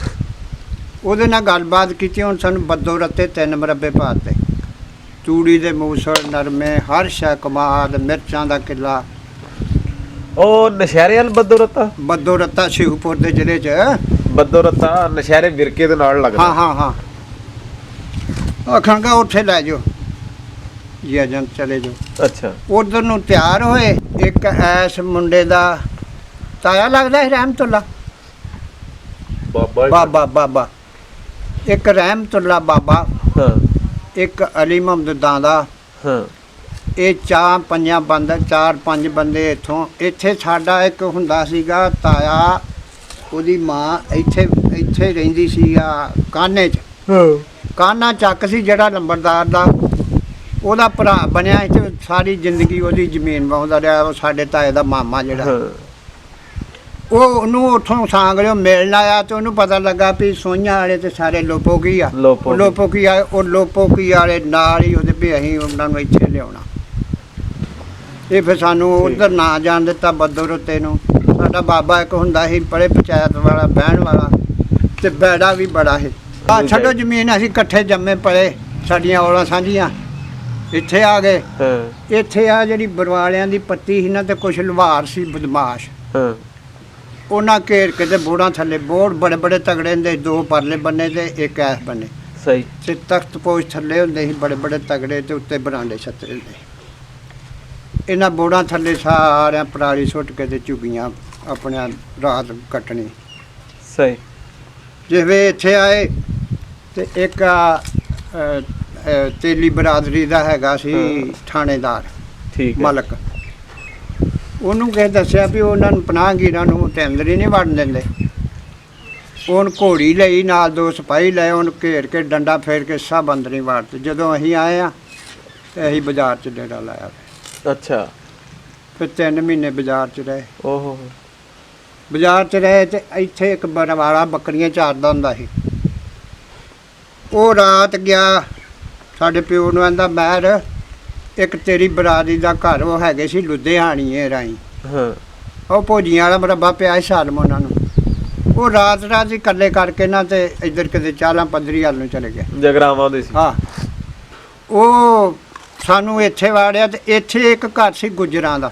ਉਹਦੇ ਨਾਲ ਗੱਲਬਾਤ ਕੀਤੀ। ਹੁਣ ਸਾਨੂੰ ਬੱਦੋ ਰੱਤੇ 3 ਮੁਰੱਬੇ ਪਾਤੇ, ਤੂੜੀ ਦੇ ਮੂਸਲ, ਨਰਮੇ, ਹਰ ਸ਼ੈ, ਕਮਾਦ, ਮਿਰਚਾਂ ਦਾ ਕਿੱਲਾ। ਉਹ ਨਸ਼ਹਿਰੇ ਵਾਲ ਬੱਦੋ ਰੱਤਾ, ਬੱਦੋ ਰੱਤਾ ਸ਼ਿਵਪੁਰ ਦੇ ਜ਼ਿਲ੍ਹੇ 'ਚ। ਬੱਦੋ ਰੱਤਾ ਨਸ਼ਹਿਰੇ ਵਿਰਕੇ ਦੇ ਨਾਲ ਲੱਗਦਾ। ਹਾਂ ਹਾਂ ਹਾਂ ਆਖਾਂਗਾ ਉੱਥੇ ਲੈ ਜਾਓ ਜੀ, ਏਜੰਟ ਚਲੇ ਜਾਓ। ਅੱਛਾ ਉਧਰ ਨੂੰ ਤਿਆਰ ਹੋਏ। ਇੱਕ ਐਸ ਮੁੰਡੇ ਦਾ ਤਾਇਆ ਲੱਗਦਾ ਹੈ ਰਹਿਮਤੁੱਲਾ ਬਾਬਾ, ਇੱਕ ਰਹਿਮਤੁੱਲਾ ਬਾਬਾ, ਹਾਂ ਇੱਕ ਅਲੀ ਮੁਹੰਮਦ ਦਾਦਾ। ਹਾਂ ਇਹ 4-5 ਬੰਦੇ ਇੱਥੇ ਸਾਡਾ ਇੱਕ ਹੁੰਦਾ ਸੀਗਾ ਤਾਇਆ, ਉਹਦੀ ਮਾਂ ਇੱਥੇ ਰਹਿੰਦੀ ਸੀਗਾ ਕਾਨੇ 'ਚ। ਕਾਨਾ ਚੱਕ ਸੀ ਜਿਹੜਾ ਲੰਬੜਦਾਰ ਦਾ, ਉਹਦਾ ਭਰਾ ਬਣਿਆ ਇੱਥੇ। ਸਾਰੀ ਜ਼ਿੰਦਗੀ ਉਹਦੀ ਜ਼ਮੀਨ ਵਾਹੁੰਦਾ ਰਿਹਾ। ਉਹ ਸਾਡੇ ਤਾਏ ਦਾ ਮਾਮਾ ਜਿਹੜਾ, ਉਹਨੂੰ ਉੱਥੋਂ ਸਾਂਗਲਿਓ ਮਿਲਣ ਆਇਆ ਤੇ ਉਹਨੂੰ ਪਤਾ ਲੱਗਾ ਵੀ ਸੋਈਆਂ ਵਾਲੇ ਤੇ ਸਾਰੇ ਲੋਪੋਕੀ ਆ। ਲੋਪੋਕੀ ਆ, ਉਹ ਲੋਪੋਕੀ ਵਾਲੇ ਨਾਲ ਹੀ ਉਹਦੇ ਵੀ ਅਸੀਂ ਉਹਨਾਂ ਨੂੰ ਇੱਥੇ ਲਿਆਉਣਾ। ਇਹ ਫਿਰ ਸਾਨੂੰ ਉੱਧਰ ਨਾ ਜਾਣ ਦਿੱਤਾ ਬੱਦੋ ਰੱਤੇ ਨੂੰ। ਸਾਡਾ ਬਾਬਾ ਇੱਕ ਹੁੰਦਾ ਸੀ ਬੜੇ ਪੰਚਾਇਤ ਵਾਲਾ, ਬਹਿਣ ਵਾਲਾ, ਤੇ ਬੈੜਾ ਵੀ ਬੜਾ ਸੀ। ਆ ਛੱਡੋ ਜ਼ਮੀਨ, ਅਸੀਂ ਇਕੱਠੇ ਜੰਮੇ ਪਲੇ, ਸਾਡੀਆਂ ਔਲਾਂ ਸਾਂਝੀਆਂ। ਇੱਥੇ ਆ ਗਏ। ਇੱਥੇ ਆ ਜਿਹੜੀ ਬਰਵਾਲਿਆਂ ਦੀ ਪੱਤੀ ਸੀ ਨਾ, ਤੇ ਕੁਛ ਲੁਹਾਰ ਸੀ ਬਦਮਾਸ਼, ਉਹਨਾਂ ਘੇਰ ਕੇ ਤੇ ਬੋੜਾਂ ਥੱਲੇ, ਬੋੜ ਬੜੇ ਬੜੇ ਤਗੜੇ ਹੁੰਦੇ, 2 ਪਰਲੇ ਬੰਨੇ ਤੇ ਇੱਕ ਐਸ ਬੰਨੇ। ਸਹੀ। ਤੇ ਤਖਤ ਪੋਸ਼ ਥੱਲੇ ਹੁੰਦੇ ਸੀ ਬੜੇ ਬੜੇ ਤਗੜੇ, ਤੇ ਉੱਤੇ ਬਰਾਂਡੇ ਛੱਤਰੇ ਹੁੰਦੇ। ਇਹਨਾਂ ਬੋੜਾਂ ਥੱਲੇ ਸਾਰਿਆਂ ਪਰਾਲੀ ਸੁੱਟ ਕੇ ਤੇ ਝੁੱਗੀਆਂ ਆਪਣਿਆਂ ਰਾਤ ਕੱਟਣੀ। ਸਹੀ। ਜਿਵੇਂ ਇੱਥੇ ਆਏ ਤੇ ਇੱਕ ਤੇਲੀ ਬਰਾਦਰੀ ਦਾ ਹੈਗਾ ਸੀ ਥਾਣੇਦਾਰ, ਠੀਕ ਮਲਕ। ਉਹਨੂੰ ਕਿਸੇ ਦੱਸਿਆ ਵੀ ਉਹਨਾਂ ਨੂੰ ਪਨਾਹਗੀਰਾਂ ਨੂੰ ਤੇ ਅੰਦਰ ਹੀ ਨਹੀਂ ਵੜਨ ਦਿੰਦੇ। ਉਹਨ ਘੋੜੀ ਲਈ ਨਾਲ 2 ਸਿਪਾਹੀ ਲਏ, ਉਹਨੂੰ ਘੇਰ ਕੇ ਡੰਡਾ ਫੇਰ ਕੇ ਸਭ ਅੰਦਰ ਹੀ ਵਾੜਤੇ। ਜਦੋਂ ਅਸੀਂ ਆਏ ਆ ਤੇ ਅਸੀਂ ਬਾਜ਼ਾਰ 'ਚ ਡੇਰਾ ਲਾਇਆ। ਅੱਛਾ। ਫਿਰ 3 ਮਹੀਨੇ ਬਾਜ਼ਾਰ 'ਚ ਰਹੇ। ਓਹੋ। ਬਾਜ਼ਾਰ 'ਚ ਰਹੇ ਤੇ ਇੱਥੇ ਇੱਕ ਬਰਵਾਲਾ ਬੱਕਰੀਆਂ ਚਾਰਦਾ ਹੁੰਦਾ ਸੀ। ਉਹ ਰਾਤ ਗਿਆ, ਸਾਡੇ ਪਿਓ ਨੂੰ ਆਂਦਾ ਮਹਿਰ, ਇੱਕ ਤੇਰੀ ਬਰਾਦਰੀ ਦਾ ਘਰ ਉਹ ਹੈਗੇ ਸੀ ਲੁਧਿਆਣੀਏ ਰਾਈ, ਹਾਂ ਉਹ ਭੋਜੀਆਂ ਵਾਲਾ ਮੁਰੱਬਾ ਪਿਆ ਸੀ ਸਾਲਮ ਉਹਨਾਂ ਨੂੰ। ਉਹ ਰਾਤ ਹੀ ਇਕੱਲੇ ਕਰਕੇ ਨਾ ਤੇ ਇੱਧਰ ਕਿਤੇ 40-15 ਵੱਲ ਨੂੰ ਚਲੇ ਗਿਆ। ਜਗਰਾਵਾਂ ਦੇ ਸੀ। ਹਾਂ, ਉਹ ਸਾਨੂੰ ਇੱਥੇ ਵਾੜਿਆ ਤੇ ਇੱਥੇ ਇੱਕ ਘਰ ਸੀ ਗੁੱਜਰਾਂ ਦਾ।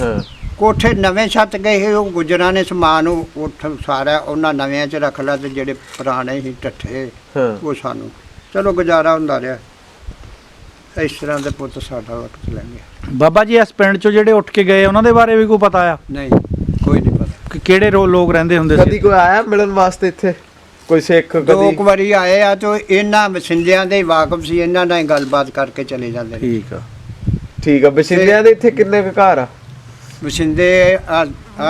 ਹਾਂ ਕੋਠੇ ਨਵੇਂ ਛੱਤ ਗਏ ਸੀ, ਉਹ ਗੁੱਜਰਾਂ ਨੇ ਸਮਾਨ ਉੱਠ ਸਾਰਾ ਉਹਨਾਂ ਨਵਿਆਂ 'ਚ ਰੱਖ ਲਿਆ, ਤੇ ਜਿਹੜੇ ਪੁਰਾਣੇ ਸੀ ਢੱਠੇ ਉਹ ਸਾਨੂੰ, ਚਲੋ ਗੁਜ਼ਾਰਾ ਹੁੰਦਾ ਰਿਹਾ। ਇਸ ਤਰ੍ਹਾਂ ਦੇ ਪੁੱਤ ਸਾਡਾ ਵਕਤ ਲੰਘਿਆ। ਬਾਬਾ ਜੀ ਇਸ ਪਿੰਡ 'ਚੋਂ ਜਿਹੜੇ ਉੱਠ ਕੇ ਗਏ ਉਹਨਾਂ ਦੇ ਬਾਰੇ ਵੀ ਕੋਈ ਪਤਾ ਆ? ਨਹੀਂ, ਕੋਈ ਨਹੀਂ ਪਤਾ ਕਿ ਕਿਹੜੇ ਲੋਕ ਰਹਿੰਦੇ ਹੁੰਦੇ ਕਦੀ ਸੀ? ਕੋਈ ਆਇਆ ਮਿਲਣ ਵਾਸਤੇ ਇੱਥੇ? ਕੋਈ ਸਿੱਖ? 2 ਵਾਰੀ ਆਏ ਆ, ਤੇ ਇਹਨਾਂ ਵਸਿੰਦਿਆਂ ਦੇ ਵਾਕਫ ਸੀ, ਇਹਨਾਂ ਨਾਲ ਹੀ ਗੱਲਬਾਤ ਕਰਕੇ ਚਲੇ ਜਾਂਦੇ ਨੇ। ਠੀਕ ਆ। ਠੀਕ ਆ। ਵਸਿੰਦਿਆਂ ਦੇ ਇੱਥੇ ਕਿੰਨੇ ਕੁ ਘਰ ਆ? ਵਸਿੰਦੇ ਆ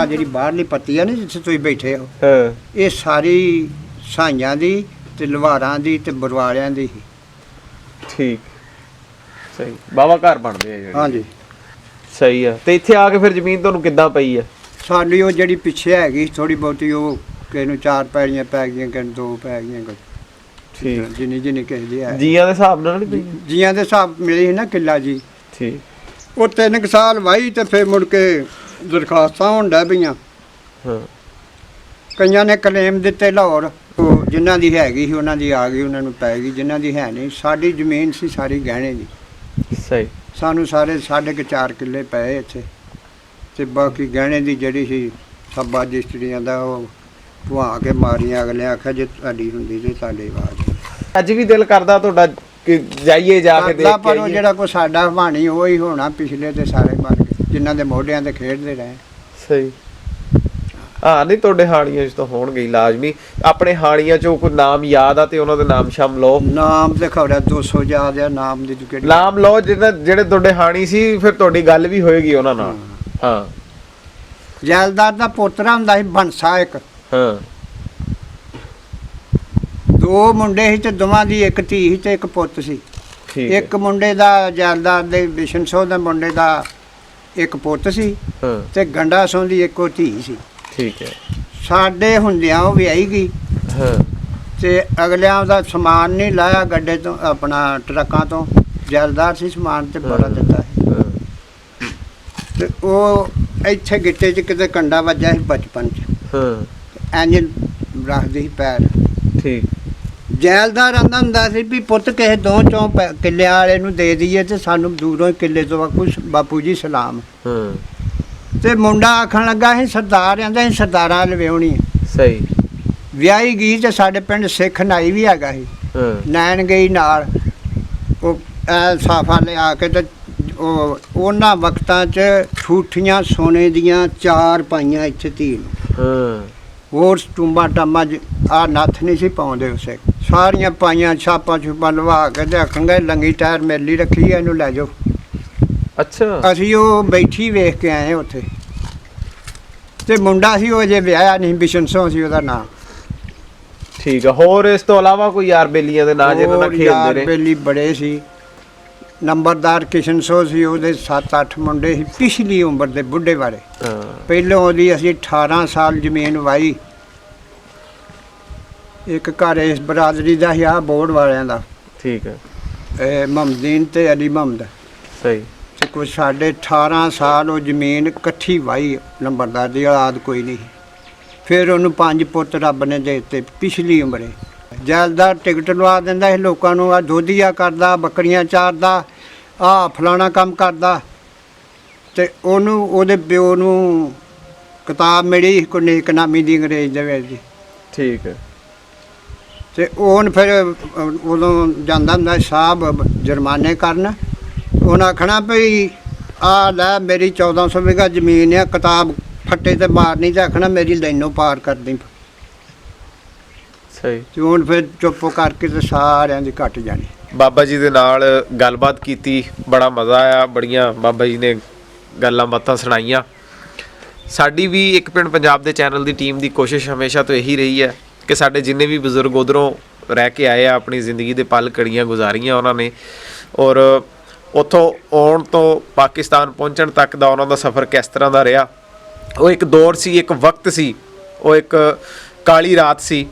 ਜਿਹੜੀ ਬਾਹਰਲੀ ਪੱਤੀ ਆ ਨਾ ਜਿੱਥੇ ਤੁਸੀਂ ਬੈਠੇ ਹੋ, ਹਾਂ ਇਹ ਸਾਰੀ ਸਾਈਆਂ ਦੀ ਤੇ ਲੁਹਾਰਾਂ ਦੀ ਤੇ ਬਰਵਾਲਿਆਂ ਦੀ ਸੀ। ਠੀਕ। ਸਹੀ। ਬਾਵਾ ਘਰ ਬਣਦੇ ਆ ਜਿਹੜੇ? ਹਾਂਜੀ। ਸਹੀ ਆ। ਤੇ ਇੱਥੇ ਆ ਕੇ ਫਿਰ ਜ਼ਮੀਨ ਤੁਹਾਨੂੰ ਕਿੱਦਾਂ ਪਈ ਆ? ਸਾਡੀ ਉਹ ਜਿਹੜੀ ਪਿੱਛੇ ਹੈਗੀ ਥੋੜੀ ਬਹੁਤੀ, ਉਹ ਕਿਸੇ ਨੂੰ 4 ਪੈੜੀਆਂ ਪੈ ਗਈਆਂ, ਕਿਸੇ ਨੂੰ 2 ਪੈ ਗਈਆਂ, ਠੀਕ। ਜਿੰਨੀ ਕਿਸੇ ਦੀ ਹੈ। ਜੀਆਂ ਦੇ ਹਿਸਾਬ ਨਾਲ ਨਹੀਂ ਪਈ? ਜੀਆਂ ਦੇ ਹਿਸਾਬ ਮਿਲੀ ਸੀ ਨਾ ਕਿੱਲਾ ਜੀ। ਠੀਕ। ਉਹ 3 ਸਾਲ ਵਾਹੀ ਤੇ ਫਿਰ ਮੁੜ ਕੇ ਦਰਖਾਸਤਾਂ ਹੋਣ ਡੈ ਪਈਆਂ। ਹਾਂ। ਕਈਆਂ ਨੇ ਕਲੇਮ ਦਿੱਤੇ ਲਾਹੌਰ, ਉਹ ਜਿਨ੍ਹਾਂ ਦੀ ਹੈਗੀ ਸੀ ਉਹਨਾਂ ਦੀ ਆ ਗਈ, ਉਹਨਾਂ ਨੂੰ ਪੈ ਗਈ, ਜਿਨ੍ਹਾਂ ਦੀ ਹੈ ਨਹੀਂ। ਸਾਡੀ ਜ਼ਮੀਨ ਸੀ ਸਾਰੀ ਗਹਿਣੇ ਦੀ। ਸਹੀ। ਸਾਨੂੰ ਸਾਰੇ 4.5 ਕਿੱਲੇ ਪਏ ਇੱਥੇ, ਤੇ ਬਾਕੀ ਗਹਿਣੇ ਦੀ ਜਿਹੜੀ ਸੀ ਸੱਬਾ ਰਜਿਸਟਰੀਆਂ ਦਾ ਉਹ ਭੁਆ ਕੇ ਮਾਰੀਆਂ। ਅਗਲੇ ਆਖਿਆ ਜੇ ਤੁਹਾਡੀ ਹੁੰਦੀ ਤੇ ਤੁਹਾਡੀ ਆਵਾਜ਼। ਅੱਜ ਵੀ ਦਿਲ ਕਰਦਾ ਤੁਹਾਡਾ ਕਿ ਜਾਈਏ, ਜਾ ਕੇ ਦੇਖ ਕੇ ਪਰ ਉਹ ਆਈਏ? ਜਿਹੜਾ ਕੋਈ ਸਾਡਾ ਕਹਾਣੀ ਉਹ ਹੀ ਹੋਣਾ, ਪਿਛਲੇ ਤੇ ਸਾਰੇ ਮਰ ਗਏ ਜਿਨ੍ਹਾਂ ਦੇ ਮੋਢਿਆਂ ਤੇ ਖੇਡਦੇ ਰਹੇ। ਸਹੀ। ਹਾਂ ਨਹੀਂ ਤੁਹਾਡੇ ਹਾਣੀਆਂ 'ਚ ਤਾਂ ਹੋਣਗੇ ਹੀ ਲਾਜ਼ਮੀ। ਆਪਣੇ ਹਾਣੀਆਂ 'ਚੋਂ ਕੋਈ ਨਾਮ ਯਾਦ ਆ ਤੇ ਉਹਨਾਂ ਦੇ ਨਾਮ ਸ਼ਾਮ ਲਓ। ਨਾਮ ਤੇ ਖਬਰ 200 ਯਾਦ ਆ, ਨਾਮ ਦੀ ਕਿਹੜੀ। ਨਾਮ ਲਓ ਜਿਹੜੇ ਤੁਹਾਡੇ ਹਾਣੀ ਸੀ, ਫਿਰ ਤੁਹਾਡੀ ਗੱਲ ਵੀ ਹੋਏਗੀ ਉਹਨਾਂ ਨਾਲ। ਹਾਂ ਜੈਲਦਾਰ ਦਾ ਪੋਤਰਾ ਹੁੰਦਾ ਸੀ ਬੰਸਾ ਇੱਕ। ਹਾਂ 2 ਮੁੰਡੇ ਸੀ ਤੇ ਦੋਵਾਂ ਦੀ ਇੱਕ ਧੀ ਸੀ ਤੇ ਇੱਕ ਪੁੱਤ ਸੀ। ਠੀਕ ਇੱਕ ਮੁੰਡੇ ਦਾ ਜੈਲਦਾਰ ਦੇ ਬਿਸ਼ਨ ਸੋਹ ਦੇ ਮੁੰਡੇ ਦਾ ਇੱਕ ਪੁੱਤ ਸੀ ਹਾਂ ਤੇ ਗੰਡਾ ਸੋਹ ਦੀ ਇੱਕੋ ਧੀ ਸੀ। ਠੀਕ ਹੈ। ਸਾਡੇ ਹੁੰਦਿਆਂ ਉਹ ਵਿਆਹੀ ਗਈ ਹਾਂ ਤੇ ਅਗਲਿਆਂ ਦਾ ਸਮਾਨ ਨਹੀਂ ਲਾਇਆ ਗੱਡੇ ਤੋਂ, ਆਪਣਾ ਟਰੱਕਾਂ ਤੋਂ। ਜੈਲਦਾਰ ਸੀ, ਸਮਾਨ ਤੇ ਬੜਾ ਦਿੱਤਾ ਸੀ। ਹਾਂ ਤੇ ਉਹ ਇੱਥੇ ਗਿੱਟੇ 'ਚ ਕਿਤੇ ਕੰਡਾ ਵੱਜਿਆ ਸੀ ਬਚਪਨ 'ਚ, ਹਾਂ ਇੰਜ ਰੱਖਦੀ ਸੀ ਪੈਰ। ਠੀਕ। ਜੈਲਦਾਰ ਆਂਦਾ ਹੁੰਦਾ ਸੀ ਵੀ ਪੁੱਤ ਕਿਸੇ 2-4 ਕਿੱਲਿਆਂ ਵਾਲੇ ਨੂੰ ਦੇ ਦਈਏ ਤੇ ਸਾਨੂੰ ਦੂਰੋਂ ਹੀ ਕਿੱਲੇ ਤੋਂ ਕੁਛ ਬਾਪੂ ਜੀ ਸਲਾਮ। ਹਾਂ ਤੇ ਮੁੰਡਾ ਆਖਣ ਲੱਗਾ ਸੀ ਸਰਦਾਰ ਆਂਦਾ ਸੀ ਸਰਦਾਰਾਂ ਲਵੇਉਣੀ। ਸਹੀ। ਵਿਆਹੀ ਗਈ ਤੇ ਸਾਡੇ ਪਿੰਡ ਸਿੱਖ ਨਾਈ ਵੀ ਹੈਗਾ ਸੀ। ਹਾਂ ਨੈਣ ਗਈ ਨਾਲ। ਉਹ ਸਾਫਾ ਲਿਆ ਕੇ ਤੇ ਉਹ ਉਹਨਾਂ ਵਕਤਾਂ 'ਚ ਠੂਠੀਆਂ ਸੋਨੇ ਦੀਆਂ 4 ਪਾਈਆਂ ਇੱਥੇ ਧੀ ਨੂੰ। ਹਾਂ ਹੋਰ ਟੁੰਬਾ ਟਾਮਾ ਆ ਨੱਥ ਨਹੀਂ ਸੀ ਪਾਉਂਦੇ ਉਸੇ, ਸਾਰੀਆਂ ਪਾਈਆਂ ਛਾਪਾਂ ਛੁਪਾਂ ਲਵਾ ਕੇ ਤੇ ਆਖਾਂਗੇ ਲੰਗੀ ਟਾਇਰ ਮੇਲੀ ਰੱਖੀ ਆ, ਇਹਨੂੰ ਲੈ ਜਾਓ। ਅੱਛਾ। ਅਸੀਂ ਉਹ ਬੈਠੀ ਵੇਖ ਕੇ ਆਏ ਉੱਥੇ ਤੇ ਮੁੰਡਾ ਸੀ ਉਹ ਅਜੇ ਵਿਆਹਿਆ ਨਹੀਂ, ਬਿਸ਼ਨ ਸੋਹ ਸੀ ਉਹਦਾ ਨਾਂ। ਠੀਕ ਆ। ਹੋਰ ਇਸ ਤੋਂ ਇਲਾਵਾ ਕੋਈ ਯਾਰ ਬੇਲੀਆਂ ਦੇ ਨਾਂ ਜਿਹਨਾਂ ਨਾਲ ਹੋਰ ਖੇਡਦੇ ਯਾਰ ਰਹੇ? ਬੇਲੀ ਬੜੇ ਸੀ। ਨੰਬਰਦਾਰ ਕਿਸ਼ਨ ਸੋਹ ਸੀ, ਉਹਦੇ 7-8 ਮੁੰਡੇ ਸੀ ਪਿਛਲੀ ਉਮਰ ਦੇ ਬੁੱਢੇ ਵਾਲੇ। ਹਾਂ ਪਹਿਲੋਂ ਉਹਦੀ ਅਸੀਂ 18 ਸਾਲ ਜ਼ਮੀਨ ਵਾਹੀ। ਇੱਕ ਘਰ ਇਸ ਬਰਾਦਰੀ ਦਾ ਸੀ, ਆਹ ਬੋਰਡ ਵਾਲਿਆਂ ਦਾ, ਠੀਕ ਹੈ। ਇਹ ਮਹਮਦੀਨ ਤੇ ਅਲੀ ਮੁਹੰਮਦ। ਸਹੀ। ਤੇ ਕੁਛ ਸਾਡੇ 18 ਸਾਲ ਉਹ ਜ਼ਮੀਨ ਇਕੱਠੀ ਵਾਹੀ। ਨੰਬਰਦਾਰ ਦੀ ਔਲਾਦ ਕੋਈ ਨਹੀਂ। ਫਿਰ ਉਹਨੂੰ 5 ਪੁੱਤ ਰੱਬ ਨੇ ਦੇ ਦਿੱਤੇ ਪਿਛਲੀ ਉਮਰੇ। ਜੈਲਦਾਰ ਟਿਕਟ ਲਵਾ ਦਿੰਦਾ ਸੀ ਲੋਕਾਂ ਨੂੰ, ਆ ਦੋਧੀਆ ਕਰਦਾ, ਬੱਕਰੀਆਂ ਚਾਰਦਾ, ਆ ਫਲਾਣਾ ਕੰਮ ਕਰਦਾ। ਤੇ ਉਹਨੂੰ ਉਹਦੇ ਪਿਓ ਨੂੰ ਕਿਤਾਬ ਮਿਲੀ ਕੋਈ ਨੇਕਨਾਮੀ ਦੀ ਅੰਗਰੇਜ਼ ਦੇ ਵਿੱਚ ਦੀ। ਠੀਕ ਹੈ। ਤੇ ਉਹਨ ਫਿਰ ਉਦੋਂ ਜਾਂਦਾ ਹੁੰਦਾ ਸਾਹਿਬ ਜੁਰਮਾਨੇ ਕਰਨ। ਉਹਨਾਂ ਆਖਣਾ ਵੀ ਆ ਲੈ ਮੇਰੀ 1400 ਵਿਗਾ ਜ਼ਮੀਨ ਆ, ਕਿਤਾਬ ਫੱਟੇ ਤੇ ਮਾਰਨੀ ਤੇ ਆਖਣਾ ਮੇਰੀ ਲਾਈਨੋਂ ਪਾਰ ਕਰਦੀ। ਸਹੀ। ਤੇ ਹੁਣ ਫਿਰ ਚੁੱਪ ਕਰਕੇ ਤੇ ਸਾਰਿਆਂ ਦੀ ਘਟ ਜਾਣੀ। ਬਾਬਾ ਜੀ ਦੇ ਨਾਲ ਗੱਲਬਾਤ ਕੀਤੀ, ਬੜਾ ਮਜ਼ਾ ਆਇਆ। ਬੜੀਆਂ ਬਾਬਾ ਜੀ ਨੇ ਗੱਲਾਂ ਬਾਤਾਂ ਸੁਣਾਈਆਂ। ਸਾਡੀ ਵੀ ਇੱਕ ਪਿੰਡ ਪੰਜਾਬ ਦੇ ਚੈਨਲ ਦੀ ਟੀਮ ਦੀ ਕੋਸ਼ਿਸ਼ ਹਮੇਸ਼ਾ ਤੋਂ ਇਹੀ ਰਹੀ ਹੈ ਕਿ ਸਾਡੇ ਜਿੰਨੇ ਵੀ ਬਜ਼ੁਰਗ ਉੱਧਰੋਂ ਰਹਿ ਕੇ ਆਏ ਆ, ਆਪਣੀ ਜ਼ਿੰਦਗੀ ਦੇ ਪਲ ਘੜੀਆਂ ਗੁਜ਼ਾਰੀਆਂ ਉਹਨਾਂ ਨੇ, ਔਰ ਉੱਥੋਂ ਆਉਣ ਤੋਂ ਪਾਕਿਸਤਾਨ ਪਹੁੰਚਣ ਤੱਕ ਦਾ ਉਹਨਾਂ ਦਾ ਸਫ਼ਰ ਕਿਸ ਤਰ੍ਹਾਂ ਦਾ ਰਿਹਾ। ਉਹ ਇੱਕ ਦੌਰ ਸੀ, ਇੱਕ ਵਕਤ ਸੀ, ਉਹ ਇੱਕ ਕਾਲੀ ਰਾਤ ਸੀ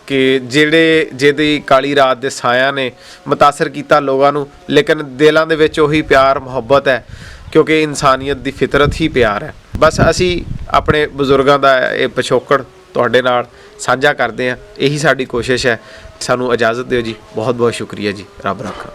ਕਿ ਜਿਹਦੀ ਕਾਲੀ ਰਾਤ ਦੇ ਸਾਇਆਂ ਨੇ ਮੁਤਾਸਰ ਕੀਤਾ ਲੋਕਾਂ ਨੂੰ। ਲੇਕਿਨ ਦਿਲਾਂ ਦੇ ਵਿੱਚ ਉਹੀ ਪਿਆਰ ਮੁਹੱਬਤ ਹੈ, ਕਿਉਂਕਿ ਇਨਸਾਨੀਅਤ ਦੀ ਫਿਤਰਤ ਹੀ ਪਿਆਰ ਹੈ। ਬਸ ਅਸੀਂ ਆਪਣੇ ਬਜ਼ੁਰਗਾਂ ਦਾ ਇਹ ਪਿਛੋਕੜ ਤੁਹਾਡੇ ਨਾਲ ਸਾਂਝਾ ਕਰਦੇ ਹਾਂ, ਇਹੀ ਸਾਡੀ ਕੋਸ਼ਿਸ਼ ਹੈ। ਸਾਨੂੰ ਇਜਾਜ਼ਤ ਦਿਓ ਜੀ। ਬਹੁਤ ਬਹੁਤ ਸ਼ੁਕਰੀਆ ਜੀ। ਰੱਬ ਰੱਖਾ।